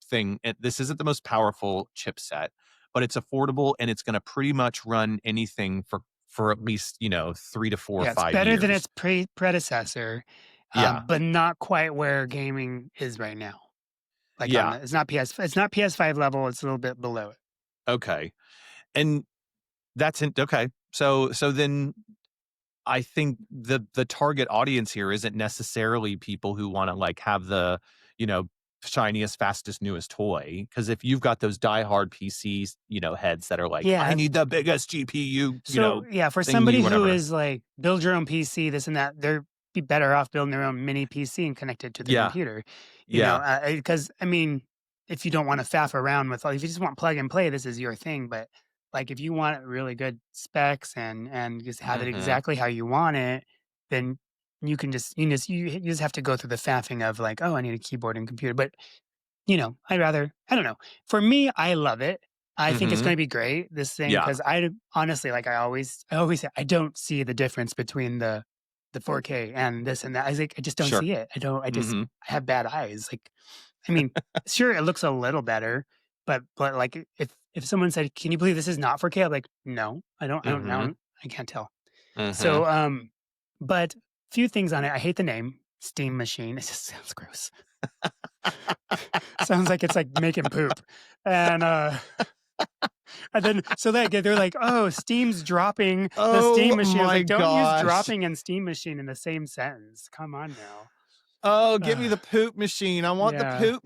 thing. This isn't the most powerful chipset, but it's affordable and it's going to pretty much run anything for at least, 3 to 4 or Yeah, it's 5 better than years. its predecessor, Yeah. but not quite where gaming is right now. Like on Yeah. the it's not PS5 level, it's a little bit below it. Okay. And okay. So then I think the target audience here isn't necessarily people who wanna, like, have the, you know, shiniest, fastest, newest toy. Because if you've got those diehard PCs, heads that are like, "I Yeah, need the biggest GPU, so, yeah, for thingy, somebody who whatever." is like, build your own PC, this and that, they're be better off building their own mini PC and connect it to their Yeah, computer, yeah, because, I mean, if you don't wanna faff around with if you just want plug and play, this is your thing, but, like, if you want really good specs and just have it mhm, exactly how you want it, then you just have to go through the faffing of, like, "Oh, I need a keyboard and computer," but I don't know. For me, I love it. I think it's mhm, gonna be great, this thing, yeah, because honestly, like, I always say, I don't see the difference between the 4K and this and that. I was like, I just don't sure, see it. mhm, I have bad eyes. Like, I mean, sure, it looks a little better, but, like, if someone said, "Can you believe this is not 4K?" I'm like, "No, I mhm, don't I can't tell." Mhm. So, but few things on it. I hate the name Steam Machine. It just sounds gross. Sounds like it's like making poop. And and then so they're like, "Oh, Steam's dropping the Steam Oh Machine." I was my like, "Don't use gosh. dropping and Steam Machine in the same sentence. Come on now." Oh, give me Ugh, the poop machine. I want the yeah. poop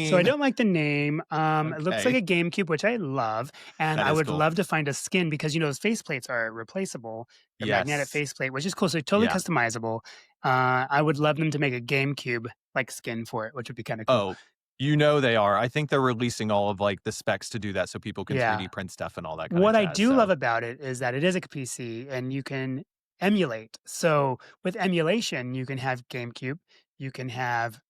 So I machine. don't like the name. It looks like Okay. a GameCube, which I love, and That I is would cool. love to find a skin because those faceplates are replaceable. The magnetic Yes. faceplate, which is cool, so totally Yeah. customizable. I would love them to make a GameCube like skin for it, which would be kind of cool. Oh, you know they are. I think they're releasing all of, like, the specs to do that so people can Yeah. 3D print stuff and all that kinda What I jazz, do love so about it is that it is a PC and you can emulate. So with emulation, you can have GameCube, you can have,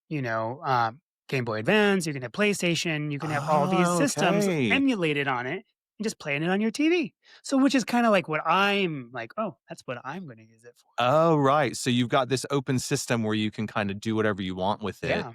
Game Boy Advance, you can have PlayStation, you can have all these Oh, systems okay. emulated on it and just playing it on your TV. So which is kind of like what I'm like, oh, that's what I'm going to use it for. Oh, right. So you've got this open system where you can kinda do whatever you want with it. Yeah.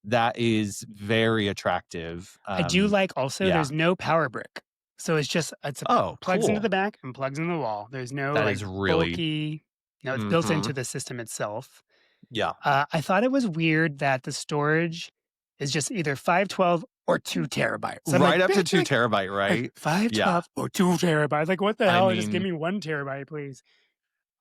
That is very attractive. I do like also Yeah. there's no power brick. So it's a Oh, plugs into the cool. back and plugs into the wall. There's no That like is really bulky, it's built into Mhm. the system itself. Yeah. I thought it was weird that the storage is just either 512 or 2 terabytes. So I'm like, Right up to "Bitch, 2 like terabyte, like right? Yeah. 512 or 2 terabytes. Like, what the I hell? Just give mean, me 1 terabyte, please."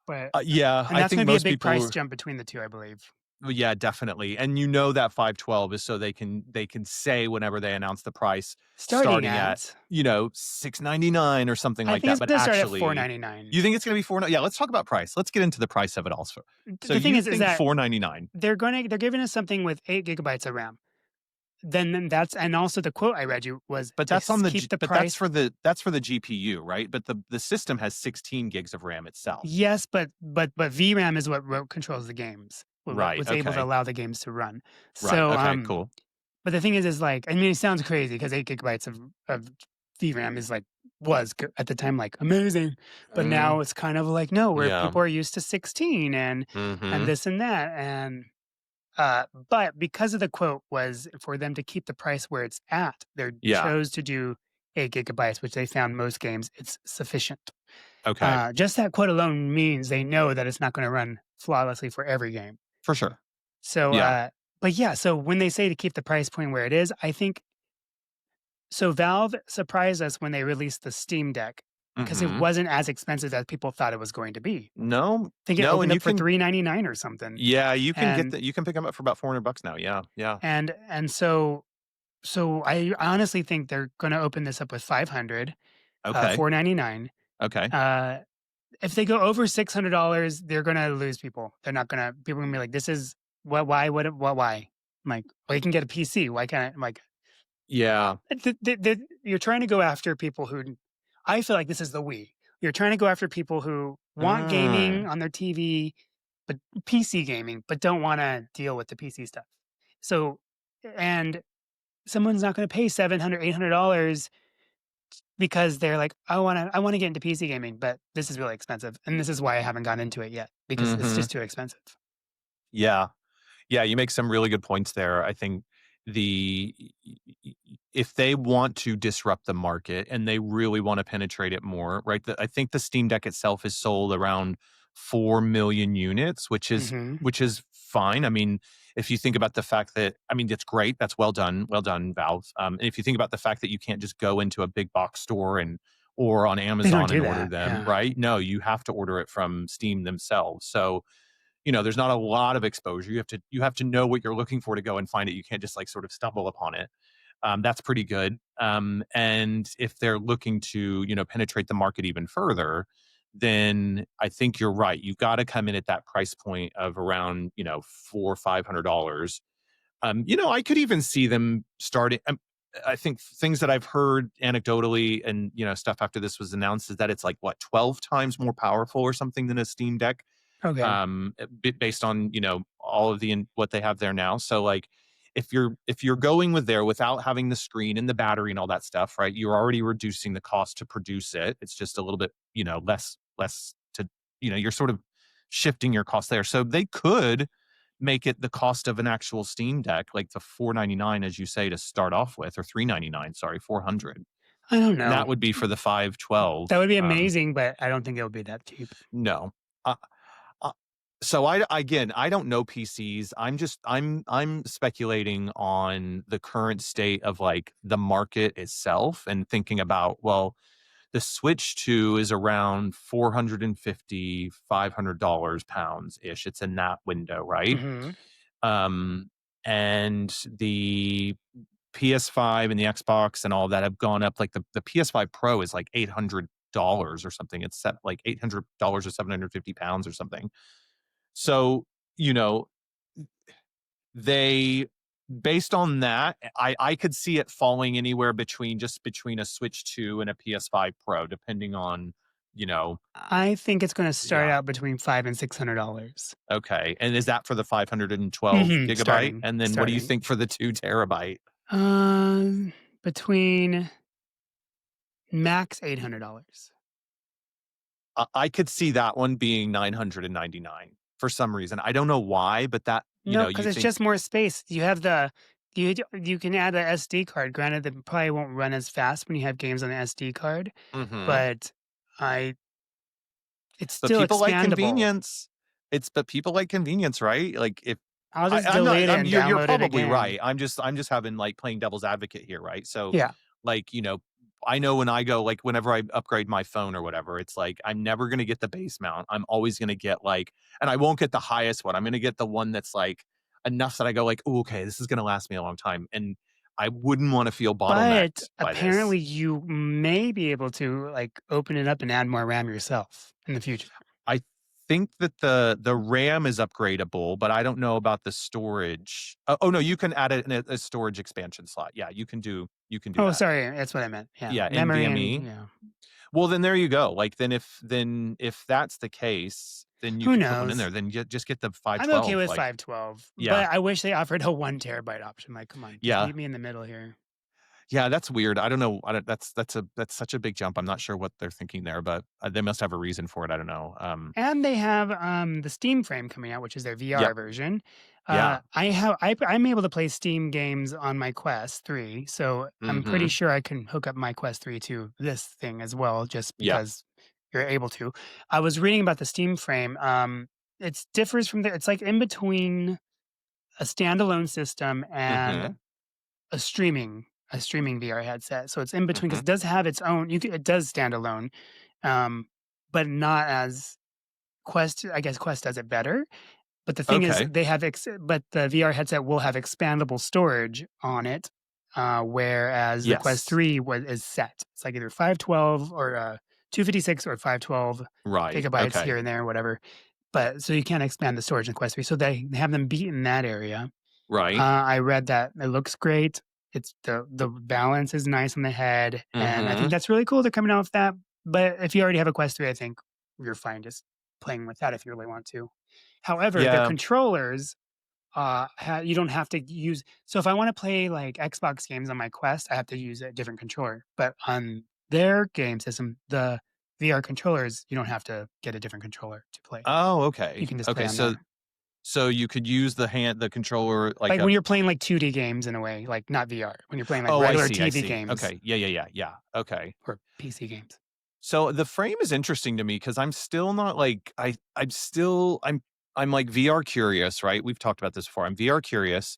But yeah, and I that's think gonna be a most big people price are jump between the 2, I believe. well, yeah, definitely, and you know that 512 is so they can say whenever they announce the price Starting starting at, at $6.99 or something I like think that, it's but gonna start at actually 4.99. you think it's gonna be 4 yeah, let's talk about price. Let's get into the price of it also. So The thing you is think that 4.99, they're giving us something with 8 gigabytes of RAM. Then that's and also the quote I read you was but to that's on the keep G the but that's price. for the GPU, right? But the system has 16 gigs of RAM itself. Yes, but VRAM is what controls the games. What Right, was able to okay. allow the games to run. Right, So, okay, cool. but the thing is like, I mean, it sounds crazy because 8 gigabytes of VRAM is like at the time like amazing, but Mm, now it's kind of like no, where yeah. people are used to 16 and Mhm. this and that but because of the quote was for them to keep the price where it's at, they Yeah, chose to do 8 gigabytes, which they found most games it's sufficient. okay. Just that quote alone means they know that it's not going to run flawlessly for every game. For sure. So, Yeah. but yeah, so when they say to keep the price point where it is, I think so. Valve surprised us when they released the Steam Deck because it Mhm. wasn't as expensive as people thought it was going to be. No, I think it no, opened and you up for can 399 or something, yeah, you can get and you can pick them up for about $400 now. Yeah, yeah. so I honestly think they're going to open this up with 500, Okay, 499. okay. Uh, if they go over $600, they're gonna lose people. They're not gonna people are gonna be like, "This is what? Why? What? Why?" I'm like, "Well, you can get a PC. Why can't I?" I'm like, Yeah. You're trying to go after people who I feel like this is the we. You're trying to go after people who want gaming Mm, on their TV, but PC gaming, but don't want to deal with the PC stuff. So, and someone's not going to pay 700, $800 because they're like, I want to get into PC gaming, but this is really expensive. And this is why I haven't gone into it yet because it's mhm. just too expensive. Yeah. Yeah, you make some really good points there. I think the if they want to disrupt the market and they really want to penetrate it more, right? I think the Steam Deck itself is sold around 4 million units, Hmm. which is fine. I mean, if you think about the fact that I mean, it's great. That's well done, Valve. And if you think about the fact that you can't just go into a big box store and or on They don't Amazon and do order that. them, Yeah. right? No, you have to order it from Steam themselves. So there's not a lot of exposure. You have to know what you're looking for to go and find it. You can't just like sort of stumble upon it. That's pretty good. And if they're looking to penetrate the market even further, then I think you're right. You got to come in at that price point of around $400 or $500. I could even see them starting. I think things that I've heard anecdotally and stuff after this was announced is that it's like what 12 times more powerful or something than a Steam Deck Okay. based on all of what they have there now. So like if you're going with there without having the screen and the battery and all that stuff, right? You're already reducing the cost to produce it. It's just a little bit less to you're sort of shifting your cost there. So they could make it the cost of an actual Steam Deck, like the 499 as you say to start off with, or 399. Sorry, 400. I don't And know. that would be for the 512. That would be amazing, but I don't think it'll be that cheap. No. Uh, uh, so I again, I don't know PCs. I'm speculating on the current state of like the market itself and thinking about, well, the Switch 2 is around 450, $500 pounds ish. It's in that window, right? Mhm. Um, and the PS5 and the Xbox and all that have gone up. Like the PS5 Pro is like $800 or something. It's set like $800 or 750 pounds or something. So, you know, they based on that, I could see it falling anywhere between a Switch 2 and a PS5 Pro, depending on, you know, I think it's gonna start yeah. out between $500 and $600. Okay. And is that for the 512 Mhm, gigabyte? starting And then what do you starting. think for the 2 terabyte? Between max $800. I could see that one being 999 for some reason. I don't know why, but that, No, because you it's think just more space. You can add a SD card. Granted, that probably won't run as fast when you have games on the SD card, mhm. but I it's But still people like expandable. convenience. But people like convenience, right? Like if I'll just I'm not delete it and you're download it probably again. right. I'm just having like playing devil's advocate here, right? So Yeah, like, I know when I go like whenever I upgrade my phone or whatever, it's like I'm never gonna get the base mount. I'm always gonna get like and I won't get the highest one. I'm gonna get the one that's like enough that I go like, "Oh, okay, this is gonna last me a long time." And I wouldn't want to feel but bottlenecked by this. apparently you may be able to, like, open it up and add more RAM yourself in the future. I think that the RAM is upgradable, but I don't know about the storage. Oh no, you can add it in a storage expansion slot. Yeah, you can do Oh, that. sorry, that's what I meant. Yeah, Yeah, memory and NVMe. yeah. Well, then there you go. Like then if that's the case, then you Who can put one in there. knows? Then just get the I'm okay 512. with Like 512, yeah, but I wish they offered a 1 terabyte option. Like, come on, just yeah, meet me in the middle here. yeah. That's weird. I don't know. That's such a big jump. I'm not sure what they're thinking there, but they must have a reason for it. I don't know. And they have, the Steam Frame coming out, which is their VR Yep. version. Yeah. I'm able to play Steam games on my Quest 3, so I'm pretty Mm-hmm. sure I can hook up my Quest 3 to this thing as well, just Yeah. because you're able to. I was reading about the Steam Frame, it's differs from it's like in between a standalone system and Mm-hmm. a streaming VR headset, so it's in between because Mm-hmm. it does have its own it does stand alone, um, but not as Quest I guess Quest does it better, but the thing is Okay. but the VR headset will have expandable storage on it, whereas the Quest Yes. 3 is set. It's like either 512 or, 256 or 512 Right. gigabytes here Okay. and there, whatever, but so you can't expand the storage in Quest 3, so they have them beat in that area. Right. I read that it looks great. It's the balance is nice on the head, and I think Mhm. that's really cool they're coming out with that, but if you already have a Quest 3, I think you're fine just playing with that if you really want to. However, the Yeah. controllers, you don't have to use so if I wanna play, like, Xbox games on my Quest, I have to use a different controller, but on their game system, the VR controllers, you don't have to get a different controller to play. Oh, You okay. can just play Okay, on so there. you could use the controller like Like, a when you're playing, like, 2D games in a way, like, not VR, when you're playing, like, Oh, I regular see, I TV see. games Okay. Yeah, yeah, yeah, yeah. Okay. or PC games. So the frame is interesting to me because I'm still not like I'm still I'm like VR curious, right? We've talked about this before. I'm VR curious.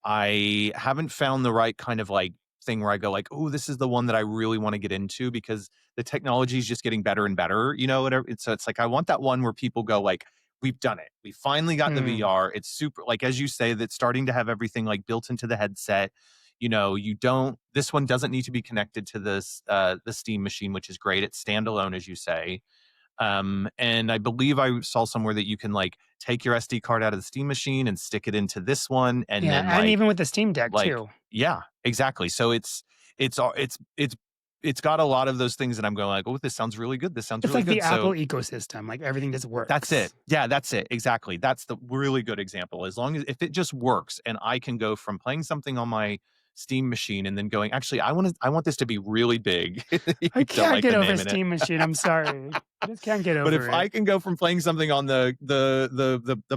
I haven't found the right kind of like thing where I go like, oh, this is the one that I really want to get into because the technology is just getting better and better, whatever. So it's like I want that one where people go like, we've done it. We finally got the Mm, VR. It's super like as you say, that's starting to have everything like built into the headset. You don't this one doesn't need to be connected to the Steam machine, which is great. It's standalone, as you say. And I believe I saw somewhere that you can like take your SD card out of the Steam machine and stick it into this one, and yeah, then and even with the Steam Deck too. yeah, exactly. So it's got a lot of those things that I'm going like, oh, this sounds really good. This sounds It's really like the good. Apple So ecosystem, like, everything just that's it. works. Yeah, that's it. Exactly. That's the really good example. As long as if it just works and I can go from playing something on my Steam machine and then going, actually, I want this to be really big. I You don't can't like get the over name in it. Steam Machine. I'm sorry. I just can't get But if over I it. can go from playing something on the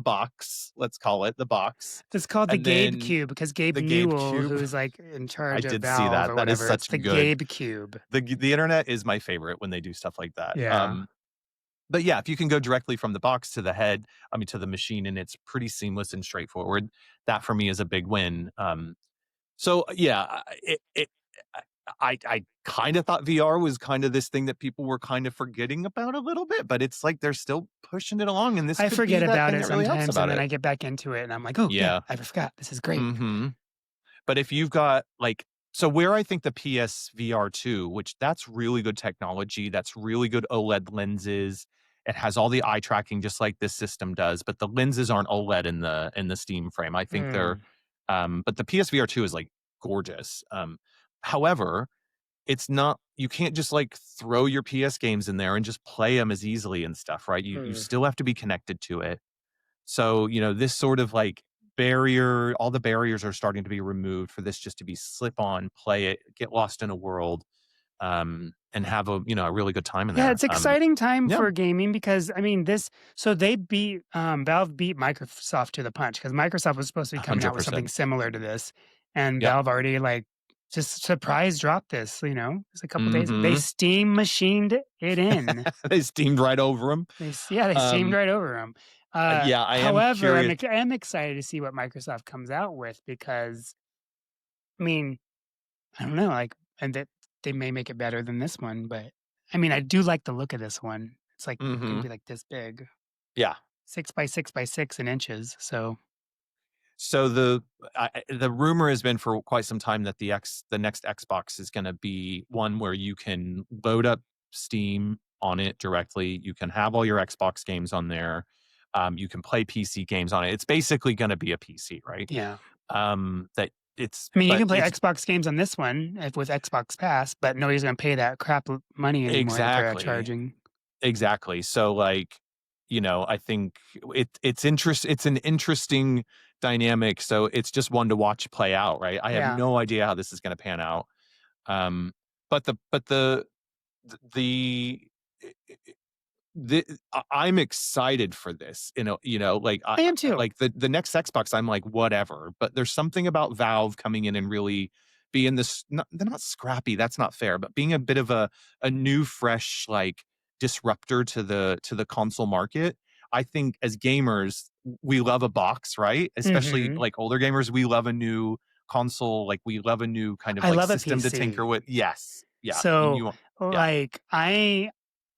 box, let's call it the box, It's called the and Gabe then Cube because Gabe the Gabe Newell, Cube. who's like in I charge of did see Valve that. or That is whatever, it's such the good. Gabe Cube. The internet is my favorite when they do stuff like that. Yeah. But yeah, if you can go directly from the box to the head, I mean to the machine, and it's pretty seamless and straightforward, that for me is a big win. So yeah, I kind of thought VR was kind of this thing that people were kind of forgetting about a little bit, but it's like they're still pushing it along, and this I could be forget that about thing it that really helps sometimes and about then it. I get back into it and I'm like, oh, yeah, Yeah. I forgot. This is great. Hmm. But if you've got like, so where I think the PSVR 2, which that's really good technology, that's really good OLED lenses. It has all the eye tracking just like this system does, but the lenses aren't OLED in the Steam frame. I think they're, Mm, but the PSVR 2 is like gorgeous. However, it's not, you can't just like throw your PS games in there and just play them as easily and stuff, right? You mm. still have to be connected to it. So, this sort of like barrier, all the barriers are starting to be removed for this just to be slip on, play it, get lost in a world, and have a really good time in Yeah, there. it's exciting time Yeah, for gaming because I mean so they beat Valve beat Microsoft to the punch because Microsoft was supposed to be coming out with something 100%. similar to this, and Yep. Valve already like just surprise dropped this, just a couple days. They Mhm. Steam machined it in. They steamed right over them. Yeah, they steamed Um, right over them. yeah, I am However, curious. I am excited to see what Microsoft comes out with because I mean I don't know, like, and that they may make it better than this one, but I mean, I do like the look of this one. It's like gonna Mhm. be like this big, Yeah. 6 by 6 by 6 in inches. So So the rumor has been for quite some time that the next Xbox is going to be one where you can load up Steam on it directly. You can have all your Xbox games on there. You can play PC games on it. It's basically going to be a PC, right? yeah, That it's I mean, you but can play it's Xbox games on this one with Xbox Pass, but nobody's gonna pay that crap money anymore that they're exactly. charging. Exactly. So like, I think it's an interesting dynamic. So it's just one to watch play out, right? I have Yeah, no idea how this is going to pan out. Um, but the the I'm excited for this. Like I am too. like the next Xbox, I'm like whatever. But there's something about Valve coming in and really being this. Not, they're not scrappy. That's not fair. But being a bit of a new, fresh like disruptor to the console market. I think as gamers, we love a box, right? Especially Hmm. like older gamers, we love a new console. Like we love a new kind of I like love a system to tinker PC. with. Yes, yeah. So You want, yeah. like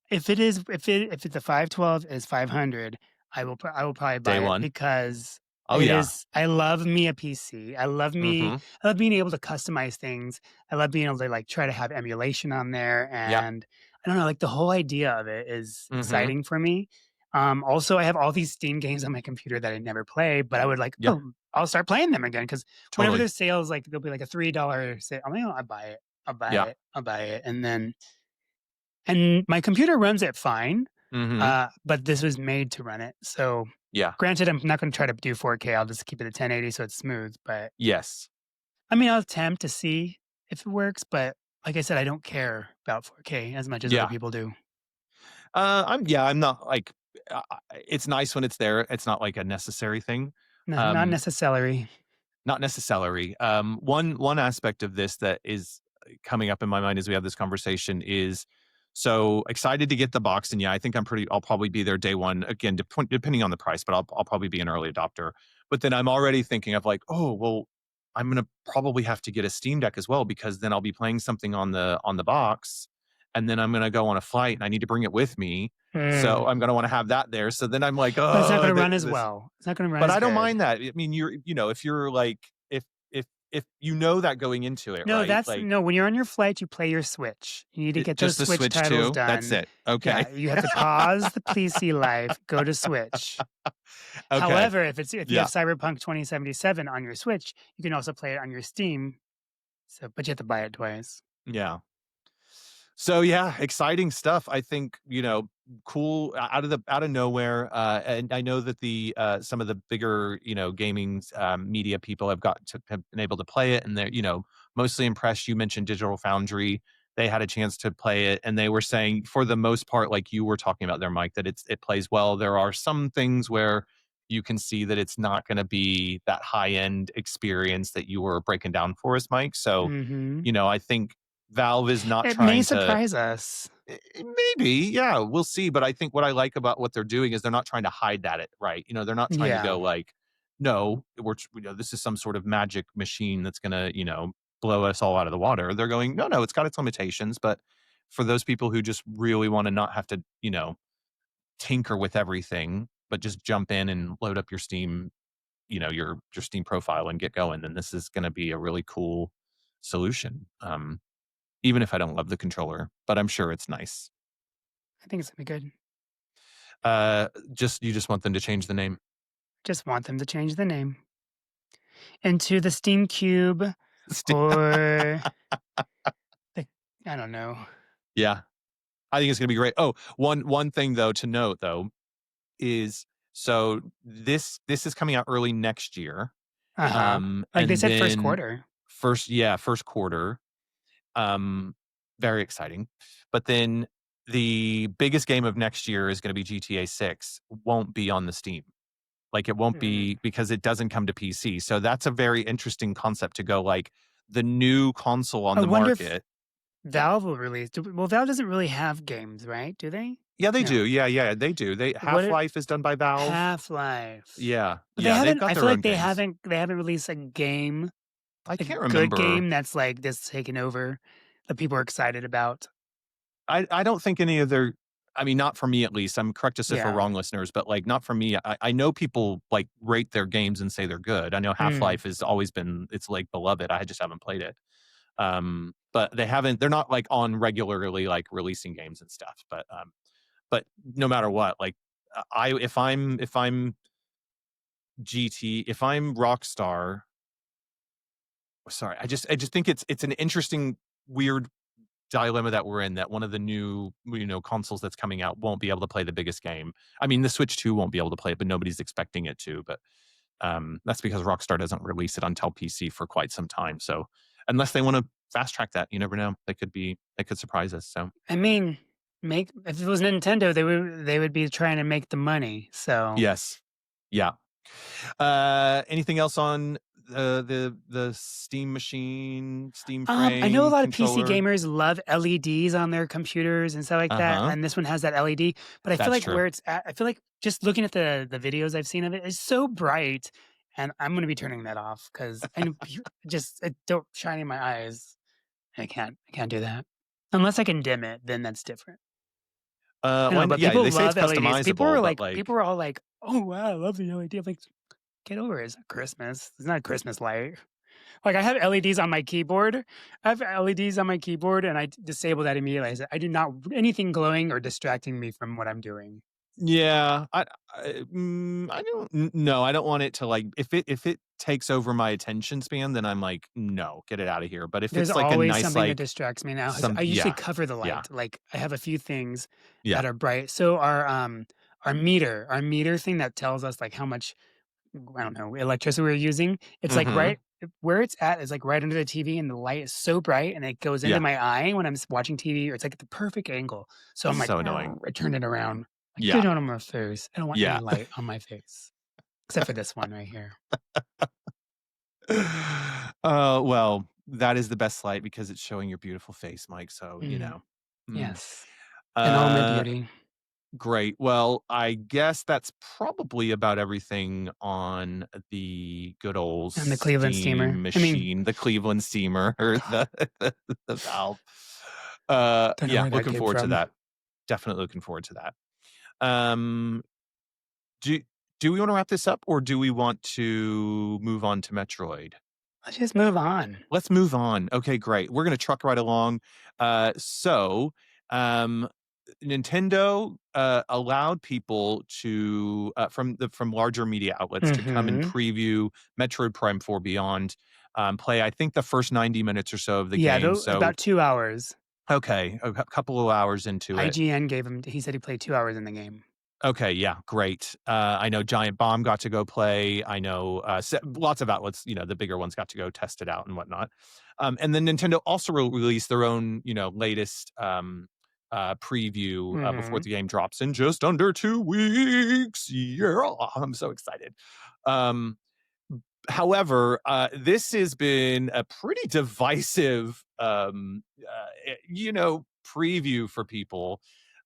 if it's a 512 is 500, I will probably Day buy it one. because Oh yeah. I love me a PC. Mm-hmm. I love being able to customize things. I love being able to like try to have emulation on there Yeah. and I don't know, like the whole idea of it is Mm-hmm. exciting for me. Also I have all these Steam games on my computer that I never play, but I would like, Yeah. oh, I'll start playing them again because whenever Totally. there's sales, like there'll be like a $3 sale. I'm like, oh, I buy it. I'll buy Yeah. it. I'll buy it. And my computer runs it fine, Mhm. but this was made to run it. So, Yeah. granted, I'm not going to try to do 4K. I'll just keep it at 1080 so it's smooth. But Yes. I mean, I'll attempt to see if it works. But like I said, I don't care about 4K as much as other Yeah. people do. I'm not like it's nice when it's there. It's not like a necessary thing. No, not Um, necessarily. Not necessarily. One aspect of this that is coming up in my mind as we have this conversation is so excited to get the box, and yeah, I think I'll probably be there day one again, depending on the price, but I'll probably be an early adopter. But then I'm already thinking of like, oh well, I'm gonna probably have to get a Steam Deck as well because then I'll be playing something on the box, and then I'm gonna go on a flight and I need to bring it with me. So Mm. I'm gonna want to have that there. So then I'm like, But it's not oh, going to run as this well. It's not going to run but as I don't good. mind that. I mean, if you're like, if if you know that going into it, No, right? that's Like no. When you're on your flight, you play your Switch. You need to get those just the Switch Switch titles too. That's done. it. Okay. Yeah, you have to pause the PC life, go to Switch. Okay. However, if you have Yeah. Cyberpunk 2077 on your Switch, you can also play it on your Steam. So, but you have to buy it twice. Yeah. So yeah, exciting stuff. I think, cool out of nowhere. And I know that the some of the bigger, gaming media people have been able to play it, and they're, mostly impressed. You mentioned Digital Foundry. They had a chance to play it, and they were saying for the most part, like you were talking about there, Mike, that it plays well. There are some things where you can see that it's not going to be that high end experience that you were breaking down for us, Mike. So, Mhm. I think Valve is not It may trying to. surprise us. Maybe, yeah, we'll see. But I think what I like about what they're doing is they're not trying to hide that it right. They're not trying to Yeah. go like, no, this is some sort of magic machine that's gonna, blow us all out of the water. They're going, no, no, it's got its limitations. But for those people who just really want to not have to, tinker with everything, but just jump in and load up your Steam, your Steam profile and get going, then this is gonna be a really cool solution. Even if I don't love the controller, but I'm sure it's nice. I think it's gonna be good. You just want them to change the name. Just want them to change the name into the Steam Cube St- or the I don't know. yeah, I think it's gonna be great. Oh, one thing though to note though is so this is coming out early next year. Uh-huh. Like they And said first then quarter. first quarter. Um, Very exciting. But then the biggest game of next year is gonna be GTA 6. Won't be on the Steam. Like, it won't Mm. be because it doesn't come to PC. So that's a very interesting concept to go, like, the new console on I the wonder if market. Yeah. Valve will release well, Valve doesn't really have games, right? Do they? Yeah, they do. No. Yeah, yeah, they do. They What if Half-Life is done by Valve. Half-Life. Yeah, But they yeah, they've haven't got I their feel own like games. they haven't released a game, I a can't good remember. game that's like this taken over that people are excited about. I don't think any of their I mean, not for me at least. I'm correct us if we're Yeah. wrong, listeners, but, like, not for me. I know people, like, rate their games and say they're good. I know Mm. Half-Life has always been it's, like, beloved. I just haven't played it. But they're not, like, on regularly, like, releasing games and stuff, but no matter what, like, I if I'm if I'm Rockstar, sorry, I just think it's an interesting, weird dilemma that we're in, that one of the new, consoles that's coming out won't be able to play the biggest game. I mean, the Switch 2 won't be able to play it, but nobody's expecting it to, but, that's because Rockstar doesn't release it until PC for quite some time, so unless they wanna fast track that, you never know. They could surprise us, so I mean, make if it was Nintendo, they would be trying to make the money. So yes. Yeah. Anything else on the Steam machine, Steam I know a frame, lot of PC controller? gamers love LEDs on their computers and stuff like that, Uh-huh. and this one has that LED. But I feel That's like true. where it's at, I feel like just looking at the videos I've seen of it, it's so bright, and I'm gonna be turning that off because I know just it don't shine in my eyes. I can't do that unless I can dim it. Then that's different. I don't know, but Yeah, people they say it's love LEDs. customizable, but, People like, were all like, "Oh wow, I love the LED." I'm like, get over it. It's not Christmas. It's not a Christmas light. Like I have LEDs on my keyboard. I have LEDs on my keyboard, and disable that immediately. I said, I do not anything glowing or distracting me from what I'm doing. yeah, I don't no, I don't want it to, like, if it takes over my attention span, then I'm like, "No, get it out of here." But if There's it's like a always nice, something that like, distracts me now. 'Cause some I usually yeah, cover the yeah, light. Like I have a few things yeah. that are bright. So our meter thing that tells us like how much I don't know, electricity we're using, it's like Mhm. where it's at is like right under the TV and the light is so bright and it goes into Yeah. my eye when I'm watching TV or it's like at the perfect angle. So I'm like, So annoying. I turn it around. Like, get Yeah, it on my face. I don't want any yeah. light on my face. Except for this one right here. Well, that is the best light because it's showing your beautiful face, Mike, so, Mm, Mm. yes. In all my Uh, beauty. Great. Well, I guess that's probably about everything on the good old And the Cleveland steamer. Steam I mean, machine, the Cleveland steamer or God, the Valve. don't know Yeah, where that looking came forward to from. that. Definitely looking forward to that. Um, do do we wanna wrap this up, or do we want to move on to Metroid? Let's just move on. Let's move on. Okay, great. We're gonna truck right along. Um, Nintendo allowed people to from larger media outlets to come and Hmm. preview Metroid Prime 4 Beyond. Play, I think, the first 90 minutes or so of the Yeah, game. though, So about 2 hours. Okay, a couple of hours into it. IGN gave him. He said he played 2 hours in the game. Okay, yeah, great. I know Giant Bomb got to go play. I know lots of outlets, the bigger ones got to go test it out and whatnot. And then Nintendo also released their own, latest preview before Hmm. the game drops in just under 2 weeks. Yeah, I'm so excited. Um, However, this has been a pretty divisive, preview for people.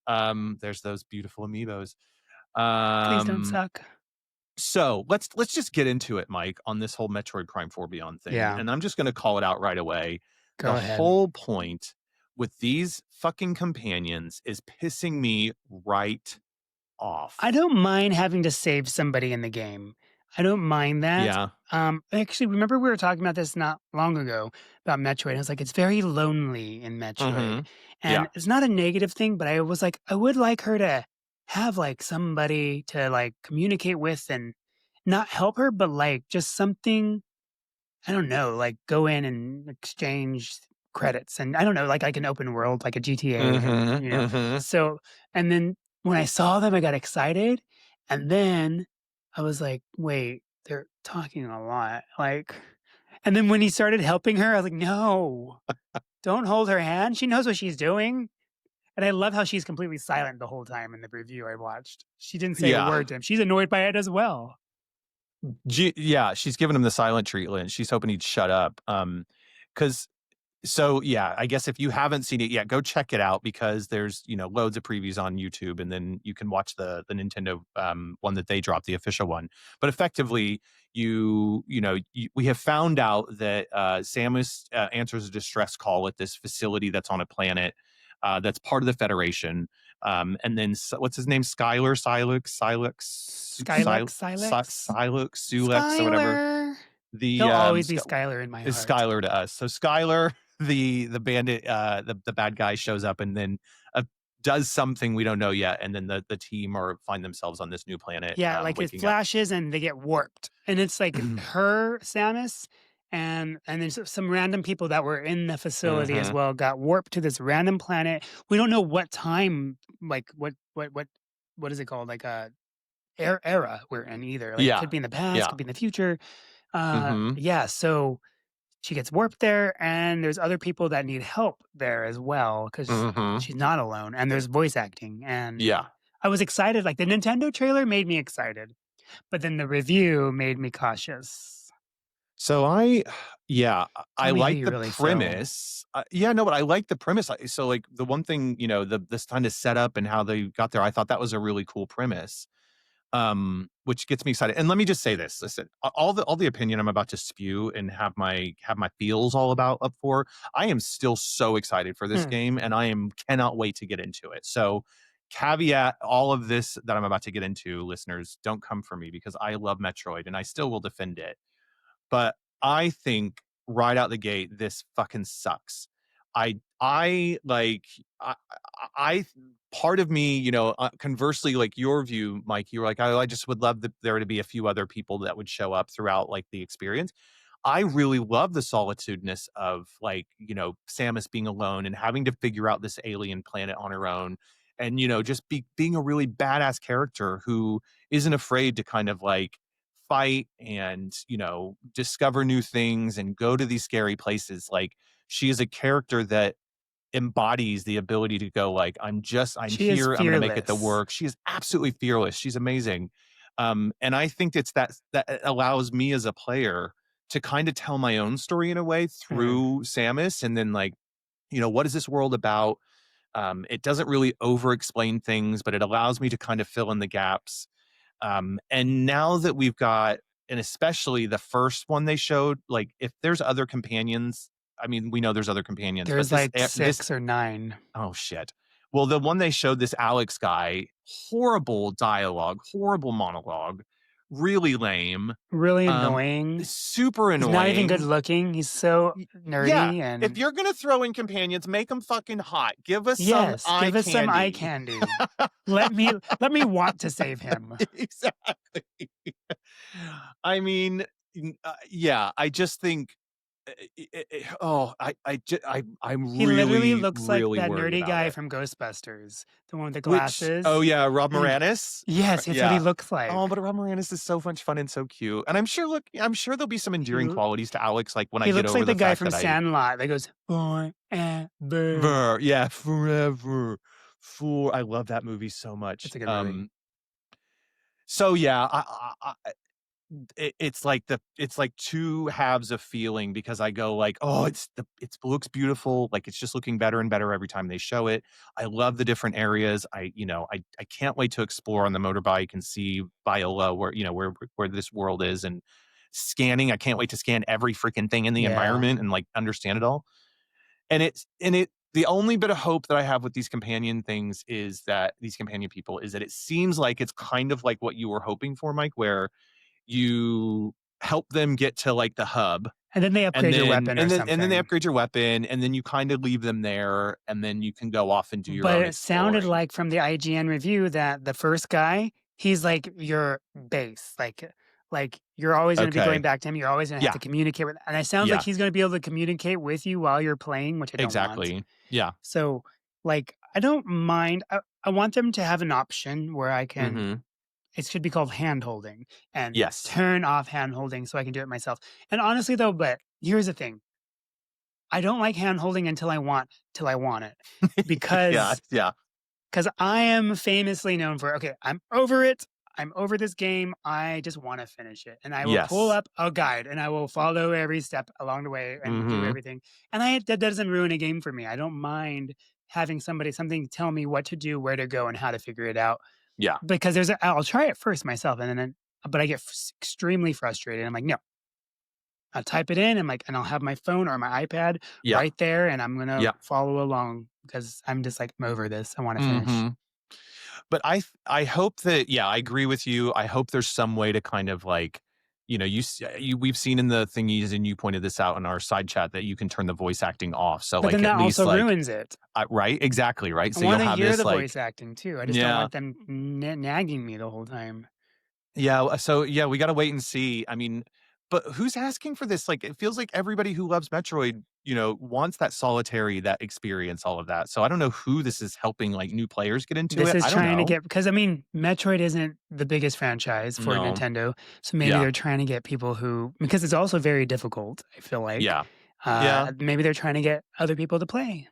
There's those beautiful amiibos. Please don't Um, suck. so let's just get into it, Mike, on this whole Metroid Prime 4 Beyond thing. Yeah, And I'm just gonna call it out right away. The go ahead. whole point with these fucking companions is pissing me right I off. don't mind having to save somebody in the game. I don't mind that. Yeah. Actually, remember we were talking about this not long ago about Metroid. I was like, it's very lonely in Metroid, Mhm. and Yeah. it's not a negative thing. But I was like, I would like her to have like somebody to like communicate with and not help her, but like just something I don't know, like go in and exchange credits and I don't know, like an open world, like a GTA and Mhm. Mhm. so and then when I saw them, I got excited. And then I was like, wait, they're talking a lot. Like, and then when he started helping her, I was like, no, don't hold her hand. She knows what she's doing. And I love how she's completely silent the whole time in the review I watched. She didn't say a Yeah. word to him. She's annoyed by it as well. Yeah, she's giving him the silent treatment. She's hoping he'd shut up. Because yeah, I guess if you haven't seen it yet, go check it out because there's loads of previews on YouTube, and then you can watch the Nintendo one that they dropped, the official one. But effectively, we have found out that Samus answers a distress call at this facility that's on a planet that's part of the Federation. And then what's his name? Skylar, Skylux, Silex, Sulix, or whatever. Skylar. The He'll always be Skylar in my is heart. Skylar to us. So Skylar, the bandit, the bad guy shows up and then does something we don't know yet, and then the team or find themselves on this new planet, Yeah, like it waking up. flashes and they get warped. And it's like her, Samus, and there's some random people that were in the facility as Mhm. well got warped to this random planet. We don't know what time, like what is it called? Like a era we're in either. Like it Yeah, could be in the past, yeah. could be in the future. Mhm. Yeah, so she gets warped there, and there's other people that need help there as well because Mhm. she's not alone. And there's voice acting, and Yeah. I was excited. Like the Nintendo trailer made me excited, but then the review made me cautious. So yeah, I Tell me how like you the really feel. premise. Yeah, no, but I like the premise. So like the one thing, this kind of setup and how they got there, I thought that was a really cool premise. Which gets me excited. And let me just say this: listen, all the opinion I'm about to spew and have my feels all about up for. I am still so excited for this Hmm. game, and cannot wait to get into it. So, caveat all of this that I'm about to get into, listeners, don't come for me because I love Metroid and I still will defend it. But I think right out the gate, this fucking sucks. I like I part of me, conversely, like your view, Mike, you were like, oh, I just would love there to be a few other people that would show up throughout like the experience. I really love the solitudeness of like, Samus being alone and having to figure out this alien planet on her own. And, just being a really badass character who isn't afraid to kind of like fight and discover new things and go to these scary places. Like she is a character that embodies the ability to go like I'm She is here, I'm going to make it the fearless. work. She is absolutely fearless, she's amazing. And I think it's that allows me as a player to kind of tell my own story in a way Hmm. through Samus, and then like, what is this world about? It doesn't really over explain things, but it allows me to kind of fill in the gaps. And now that we've got, and especially the first one they showed, like if there's other companions, I mean, we know there's other companions, but There's like 6 or 9. oh shit. Well, the one they showed, this Alex guy, horrible dialogue, horrible monologue, really lame, Really um, annoying. super He's not even good annoying. looking. He's so Yeah, nerdy if and you're gonna throw in companions, make them fucking hot. Give us some yes, eye give us some eye candy. candy. Let me want to save him. Exactly. I mean, yeah, I just think. I'm He literally really, looks like really that worried nerdy about guy it. from Ghostbusters, the one with the Oh, glasses, yeah, Rob and Moranis? yes, it's what he Yeah. looks Oh, like. but Rob Moranis is so much fun and so cute, and I'm sure there'll be some He endearing l qualities to Alex, like, when I he get looks over like the the guy fact from that I Sandlot that goes, "Forever." Ver yeah, Forever. For I love that movie so much. It's a good movie. So yeah, it's like two halves of feeling because I go like, "Oh, it looks beautiful, like, it's just looking better and better every time they show it." I love the different areas. I can't wait to explore on the motorbike and see Viola where, where this world is and scanning. I can't wait to scan every freaking thing in the Yeah. environment and, like, understand it all. And the only bit of hope that I have with these companion things is that these companion people is that it seems like it's kind of like what you were hoping for, Mike, where you help them get to like the hub And then they and upgrade your then weapon or and then and then they something. upgrade your weapon and then you kind of leave them there and then you can go off and do your But own it sounded exploring. like from the IGN review that the first guy, he's like your base. Like you're always gonna be going Okay. back to him, you're always gonna have Yeah. to communicate with, and it sounds like Yeah. he's gonna be able to communicate with you while you're playing, which I don't want. Exactly. Yeah. So, like, I don't mind. I want them to have an option where I can, Mhm. it should be called hand holding, and Yes. turn off hand holding so I can do it myself. And honestly though, but here's the thing. I don't like hand holding until I want it. Yeah. Because Yeah. I am famously known for, okay, I'm over it. I'm over this game. I just want to finish it. And I will pull Yes. up a guide and I will follow every step along the way and do Mhm. everything. And that doesn't ruin a game for me. I don't mind having something tell me what to do, where to go, and how to figure it out. Yeah. Because I'll try it first myself, and then, but I get extremely frustrated. I'm like, no, I'll type it in. And I'll have my phone or my iPad Yeah. right there, and I'm gonna Yeah. follow along because I'm just like, I'm over this. I want to finish. Mhm. But I hope that yeah, I agree with you. I hope there's some way to kind of like, we've seen in the thingies, and you pointed this out in our side chat that you can turn the voice acting off. So But like then at that least also like ruins it. right, exactly, right. I So you'll wanna have hear this the like voice acting too. I just don't yeah, want them nagging me the whole time. yeah. So yeah, we got to wait and see. I mean, but who's asking for this? Like it feels like everybody who loves Metroid, wants that solitary, that experience, all of that. So I don't know who this is helping like new players get into This it. is I don't trying to know. get, because I mean, Metroid isn't the biggest franchise for No. Nintendo, so maybe Yeah. they're trying to get people who, because it's also very difficult, I feel like, Yeah. Yeah. maybe they're trying to get other people to play.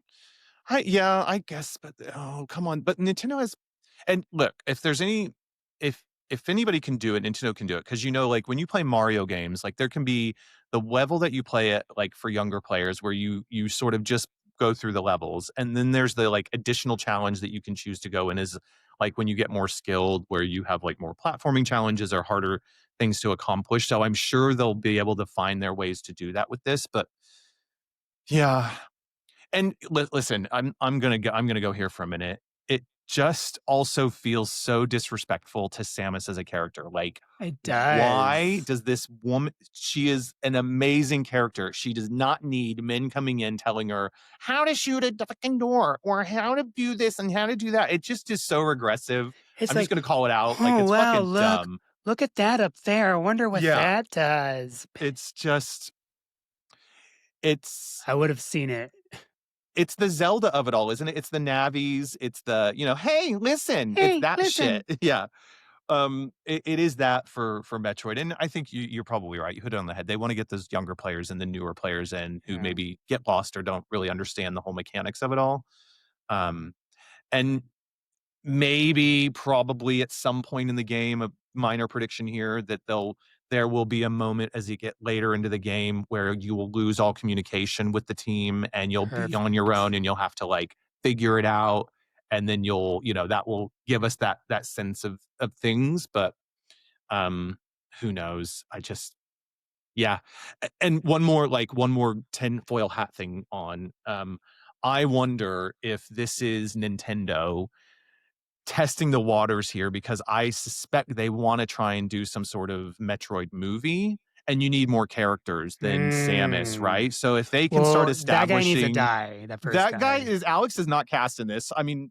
Yeah, I guess, but oh, come on. But Nintendo has and look, if anybody can do it, Nintendo can do it. Because like when you play Mario games, like there can be the level that you play at like for younger players where you sort of just go through the levels. And then there's the like additional challenge that you can choose to go in is like when you get more skilled, where you have like more platforming challenges or harder things to accomplish. So I'm sure they'll be able to find their ways to do that with this. But yeah, and listen, I'm gonna go here for a minute. It just also feels so disrespectful to Samus as a character. Like, It why does. does this woman? She is an amazing character. She does not need men coming in telling her how to shoot a fucking door or how to do this and how to do that. It just is so regressive. It's I'm just like, gonna call it out. Like, "Oh, it's wow, fucking dumb. look at that up there. I wonder what Yeah, that does." it's just it's I would have seen it. It's the Zelda of it all, isn't it? It's the Navis, it's the, "Hey, listen," it's "Hey, that shit. listen." Yeah. It is that for Metroid, and I think you're probably right, you hit it on the head. They wanna get those younger players and the newer players in who Yeah. maybe get lost or don't really understand the whole mechanics of it all. Um, and maybe, probably at some point in the game, a minor prediction here that there will be a moment as you get later into the game where you will lose all communication with the team and you'll be on your own Perfect. and you'll have to like figure it out. And then that will give us that sense of things. But who knows? Yeah. And one more tinfoil hat thing on. I wonder if this is Nintendo testing the waters here because I suspect they wanna try and do some sort of Metroid movie, and you need more characters than Samus, Mm. right? So if they can start Well, that guy needs to establishing die, that first that guy guy. is Alex is not cast in this. I mean,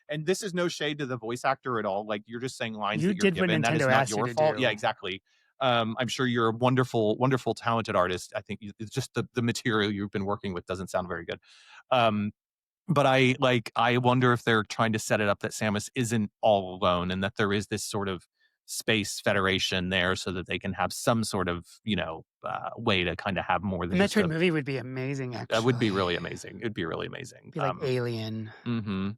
and this is no shade to the voice actor at all, like, you're just saying lines You that you're did what given, that is Nintendo not asked you your to fault. Yeah, do. exactly. I'm sure you're a wonderful, wonderful, talented artist. I think it's just the material you've been working with doesn't sound very good. Um, but I wonder if they're trying to set it up that Samus isn't all alone and that there is this sort of space federation there so that they can have some sort of, way to kind of have more A than just Metroid a movie would be amazing, that would be actually. really amazing. It'd be really amazing. Be like Alien. Mhm.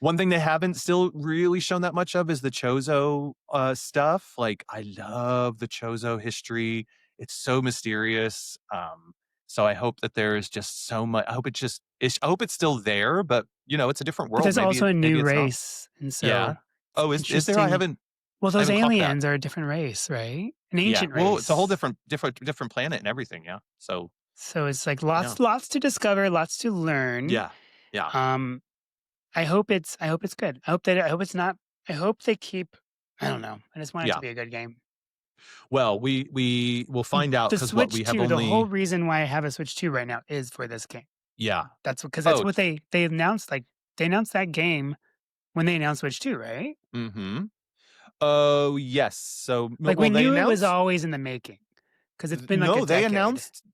One thing they haven't still really shown that much of is the Chozo, stuff. Like, I love the Chozo history. It's so mysterious. So I hope that there is just so much. I hope it's still there, but, it's a different But world. there's Maybe also a maybe new it's not. race, and Yeah. so it's Oh, is there? interesting. Well, I those haven't clocked that. aliens are a different race, right? An Yeah. ancient Well, it's a whole race. different planet and everything. Yeah. So, So it's like yeah. lots to discover, lots to learn. Yeah. Yeah. Um, I hope it's good. I hope it's not I hope they keep I don't know. I just want it to Yeah. be a good game. Well, we will find out The because what Switch we have 2, the whole only. reason why I have a Switch 2 right now is for this game. Yeah. That's Oh, what they announced, like, they announced that game when they announced Switch 2, right? mhm. Oh, yes. So, Like, we well, they knew it was announced always in the making because 'cause it's been, like, a no, decade.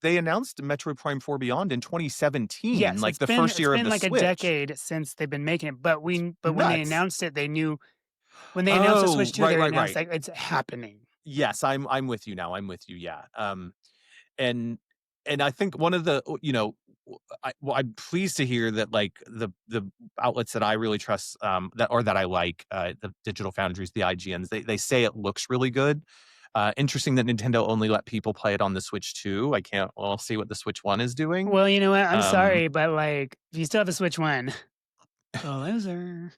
they announced Metroid Prime 4 Beyond in 2017, Yes, like, the first it's year of been, the like, a Switch. decade since they've been making it, but when they Nuts. announced it, they knew when they announced the Oh, Switch 2, right, they right, announced, right. like, it's happening. Yes, I'm with you now, I'm with you, yeah. And I think one of the I'm pleased to hear that, like, the outlets that I really trust, that I like, the Digital Foundries, the IGNs, they say it looks really good. Interesting that Nintendo only let people play it on the Switch 2. I can't We'll see what the Switch 1 is doing. Well, you know what? I'm Um, sorry, but, like, if you still have a Switch 1, a loser.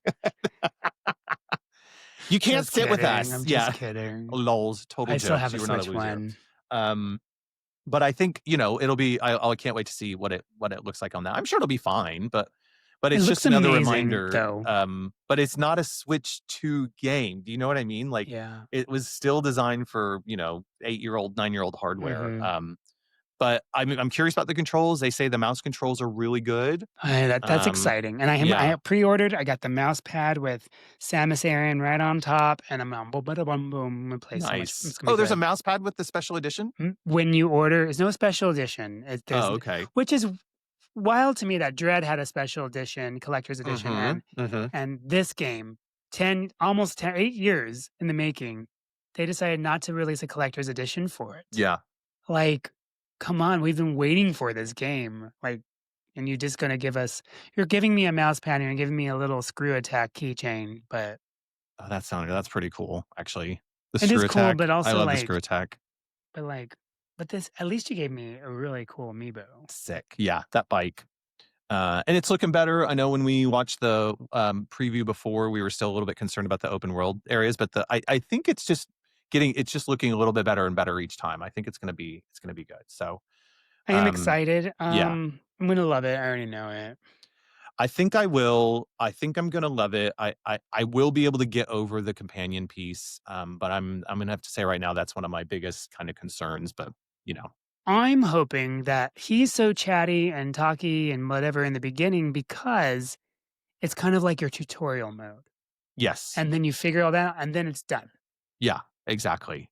you can't Just sit with kidding, us. I'm just Yeah. kidding. Lols, total I still jokes. have a You were not a Switch loser. 1. Um, but I think, it'll be I can't wait to see what it looks like on that. I'm sure it'll be fine, but It it's looks just another amazing, reminder, though. but it's not a Switch 2 game. Do you know what I mean? Like, Yeah. it was still designed for, 8-year-old, 9-year-old hardware. Mhm. But I'm curious about the controls. They say the mouse controls are really good. That's Um, exciting, and I yeah, pre-ordered, I got the mouse pad with Samus Aran right on top, and I'm boom, bada, boom, boom, I'm gonna play so much nice. it's gonna be Oh, there's a good. mouse pad with the special edition? When you order it's no special edition, Oh, okay. which is wild to me that Dread had a special edition, collector's edition, Mhm, mhm. and this game, 10 almost 10 8 years in the making, they decided not to release a collector's edition for it. Yeah. Like, come on, we've been waiting for this game, like, and you're just gonna you're giving me a mouse pad and you're giving me a little screw attack keychain, but Oh, that's pretty cool, actually. The it is screw cool, attack. but I also, love the screw like attack. but, like but this at least you gave me a really cool amiibo. Sick. Yeah, that bike. And it's looking better. I know when we watched the, preview before, we were still a little bit concerned about the open world areas, but I think it's just looking a little bit better and better each time. I think it's gonna be good. So, I am um, excited, yeah. I'm gonna love it, I already know it. I think I will. I think I'm gonna love it. I will be able to get over the companion piece, but I'm gonna have to say right now that's one of my biggest kind of concerns. But you know, I'm hoping that he's so chatty and talky and whatever in the beginning because it's kind of like your tutorial mode, yes, and then you figure all that out, and then it's done. yeah, exactly.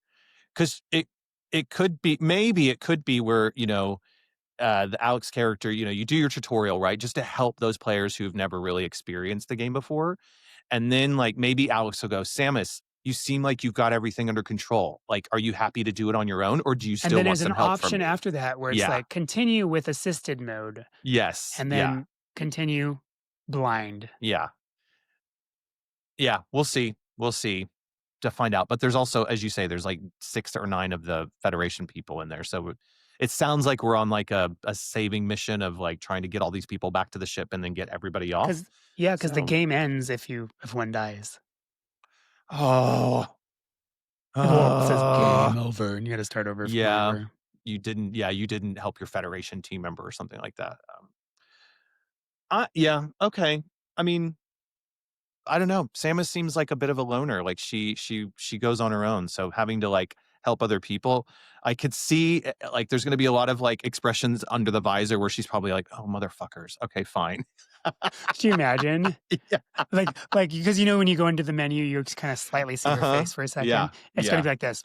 Because it could be, maybe it could be where, the Alex character, you do your tutorial, right, just to help those players who've never really experienced the game before, and then, like, maybe Alex will go, Samus, you seem like you've got everything under control. Like, are you happy to do it on your own, or do you And still then want there's an some help from option me? after that where it's Yeah. like continue with assisted mode Yes. and Yeah. then continue blind. Yeah. Yeah. We'll see. We'll see to find out. But there's also, as you say, there's like 6 or 9 of the Federation people in there. So it sounds like we're on like a saving mission of like trying to get all these people back to the ship and then get everybody off. Because the So, game ends if one dies. oh, Well, it says uh, game over and you gotta start over from yeah, wherever. you didn't help your Federation team member or something like that. Yeah, okay. I mean, I don't know. Samus seems like a bit of a loner. Like she goes on her own. So having to like help other people, I could see like there's going to be a lot of like expressions under the visor where she's probably like, "Oh motherfuckers, okay, fine." Could you imagine? Yeah. Because when you go into the menu, you just kinda slightly see Uh her huh. face for a Yeah. second. It's gonna Yeah. be like this.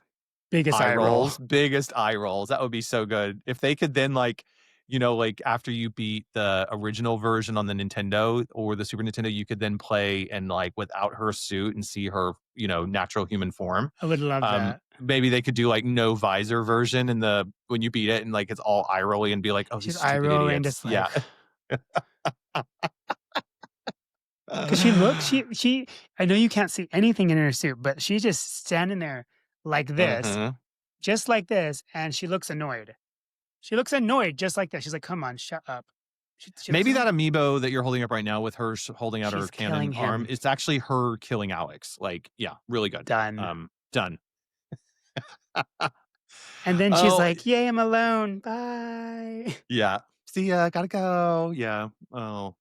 Biggest eye eye roll. rolls, biggest eye rolls. That would be so good. If they could then like, you know, like after you beat the original version on the Nintendo or the Super Nintendo, you could then play and like without her suit and see her, you know, natural human form. I would love that. Maybe they could do like no visor version in the when you beat it and like it's all eye rolly and be like, oh, these She's eye stupid rolling, idiots. just Yeah. like, because she looks, she. I know you can't see anything in her suit, but she's just standing there like this, Mhm. just like this, and she looks annoyed. She looks annoyed, just like that. She's like, "Come on, shut up." She looks Maybe that annoyed. amiibo that you're holding up right now with her holding out her She's killing cannon arm, him. it's actually her killing Alex. Like, yeah, really good. Done. Done. And then she's Oh, like, "Yay, I'm alone. Bye." yeah. See ya, gotta go. Yeah. Oh.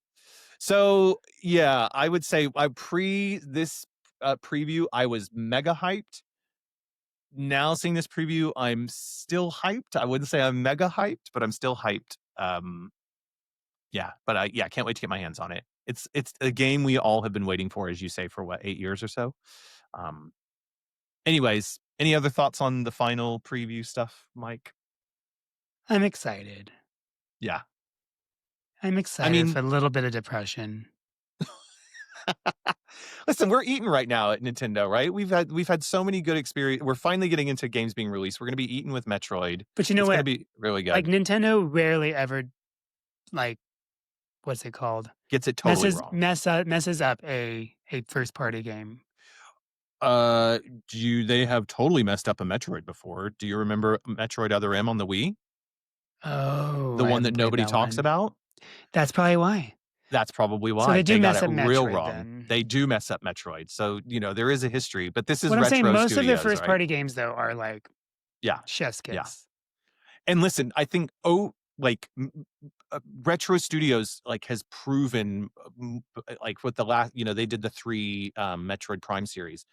So, yeah, I would say I pre this preview, I was mega hyped. Now seeing this preview, I'm still hyped. I wouldn't say I'm mega hyped, but I'm still hyped. Yeah, but I yeah, can't wait to get my hands on it. It's a game we all have been waiting for, as you say, for what, 8 years or so? Um, anyways, any other thoughts on the final preview stuff, Mike? I'm excited. Yeah. I'm I excited mean, for a little bit of depression. listen, we're eating right now at Nintendo, right? We've had so many good experience. We're finally getting into games being released. We're gonna be eating with Metroid. But you know It's gonna what? be really Like good. Nintendo rarely ever like what's it called? Gets it totally wrong. Messes up a first party game. Uh, do they have totally messed up a Metroid before? Do you remember Metroid Other M on the Wii? Oh, The I one that haven't played nobody that talks one. about? That's probably why. That's probably So they why. do They got mess it up real Metroid wrong. then. They do mess up Metroid. So, you know, there is a history, but this is What I'm saying, Retro most of their Studios, first right? party games though are like Yeah. chef's Yeah. kiss. And listen, I think like Retro Studios like has proven like with the last, you know, they did the 3 Metroid Prime series.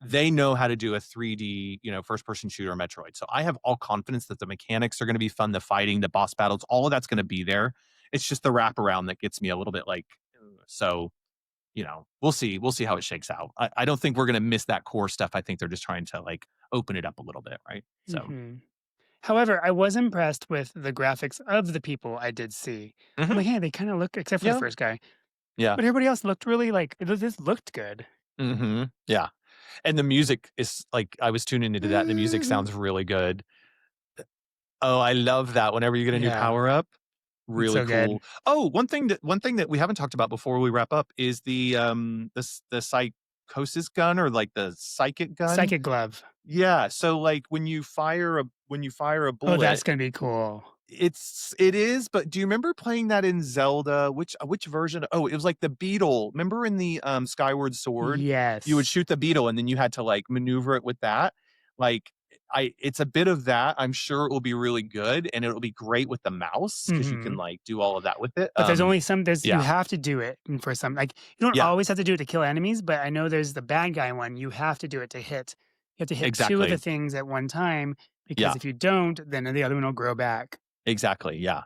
They know how to do a 3D, you know, first person shooter Metroid. So I have all confidence that the mechanics are going to be fun, the fighting, the boss battles, all of that's going to be there. It's just the wraparound that gets me a little bit like so, you know, we'll see. We'll see how it shakes out. I don't think we're going to miss that core stuff. I think they're just trying to like open it up a little bit, right? So, Hmm. However, I was impressed with the graphics of the people I did see. I'm mhm, like, hey, they kind of look, except for the yeah, first guy, yeah, but everybody else looked really like this looked good. yeah. And the music is like I was tuning into that. And the music sounds really good. Oh, I love that. Whenever you get a new Yeah, power up, it's really so good. cool. Oh, one thing that we haven't talked about before we wrap up is the psychosis gun or like the psychic gun. Psychic glove. Yeah. So like when you fire a Oh, that's bullet, gonna be cool. it is, but do you remember playing that in Zelda? Which version? Oh, it was like the beetle. Remember in the Skyward Sword, you would Yes. shoot the beetle and then you had to like maneuver it with that. Like it's a bit of that. I'm sure it will be really good and it'll be great with the mouse because you can Hmm. like do all of that with it. But there's only some. There's you Yeah, have to do it for some. Like you don't yeah, always have to do it to kill enemies, but I know there's the bad guy one. You have to do it to hit. You have to hit two of the exactly. things at one time because Yeah, if you don't, then the other one will grow back. exactly. Yeah.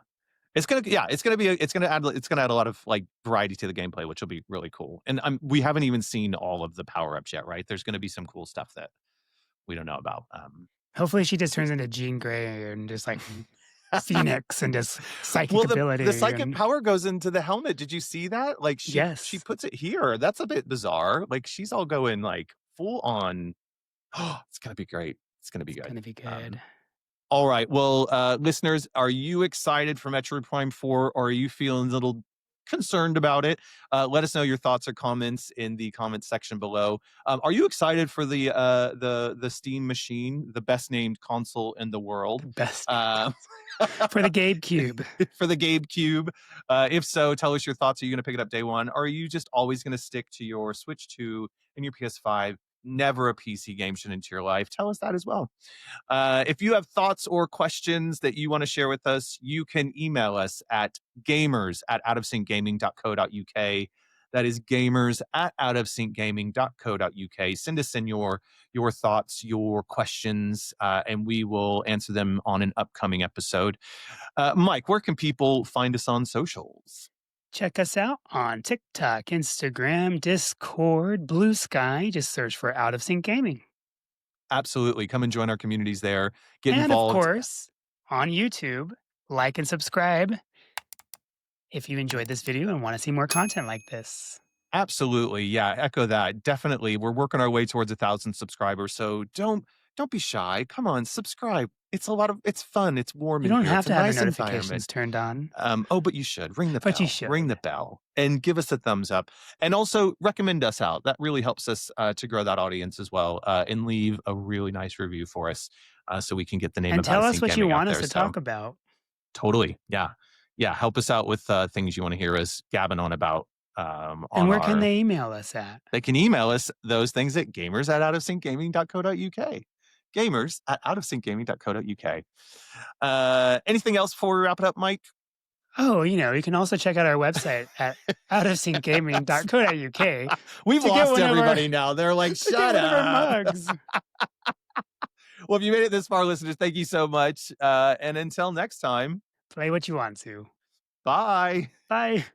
It's gonna add a lot of like variety to the gameplay, which will be really cool. And we haven't even seen all of the power ups yet, right? There's gonna be some cool stuff that we don't know about. Hopefully, she just turns into Jean Grey and just like Phoenix and just psychic Well, the ability psychic and power goes into the helmet. Did you see that? Like she yes. puts it here. That's a bit bizarre. Like she's all going like full on. Oh, it's gonna be great. It's gonna be It's good. gonna be good. Um, all right. Well, listeners, are you excited for Metroid Prime 4 or are you feeling a little concerned about it? Let us know your thoughts or comments in the comments section below. Are you excited for the Steam machine, the best named console in the world? The best Uh, for the Gabe Cube. for the Gabe Cube. If so, tell us your thoughts. Are you going to pick it up day one? Or are you just always going to stick to your Switch 2 and your PS5? Never a PC game should into your life. Tell us that as well. If you have thoughts or questions that you want to share with us, you can email us at gamers@outofsyncgaming.co.uk. That is gamers@outofsyncgaming.co.uk. Send us in your thoughts, your questions, and we will answer them on an upcoming episode. Mike, where can people find us on socials? Check us out on TikTok, Instagram, Discord, Blue Sky. Just search for Out of Sync Gaming. Absolutely. Come and join our communities there. Get And of involved. course, on YouTube, like and subscribe if you enjoyed this video and want to see more content like this. Absolutely. Yeah, echo that. Definitely. We're working our way towards 1,000 subscribers. So don't be shy. Come on, subscribe. It's fun. It's warm You in don't here. have It's a to have the nice environment. notifications turned on, Oh, but you should ring the but you bell, ring should. the bell, and give us a thumbs up. And also recommend us out. That really helps us to grow that audience as well. And leave a really nice review for us so we can get the name And of Out tell of us Sync what you Gaming out want us there. to So talk about. totally, yeah, yeah. Help us out with things you want to hear us gabbing on about. And On where can our, they email us at? they can email us those things at gamers@outofsyncgaming.co.uk. Gamers@outofsyncgaming.co.uk. Anything else before we wrap it up, Mike? Oh, you can also check out our website at outofsyncgaming.co.uk We've to get lost one of our everybody now. They're like, to get shut one of our up. mugs. Well, if you made it this far, listeners, thank you so much. And until next time, Play what you want to. bye. Bye.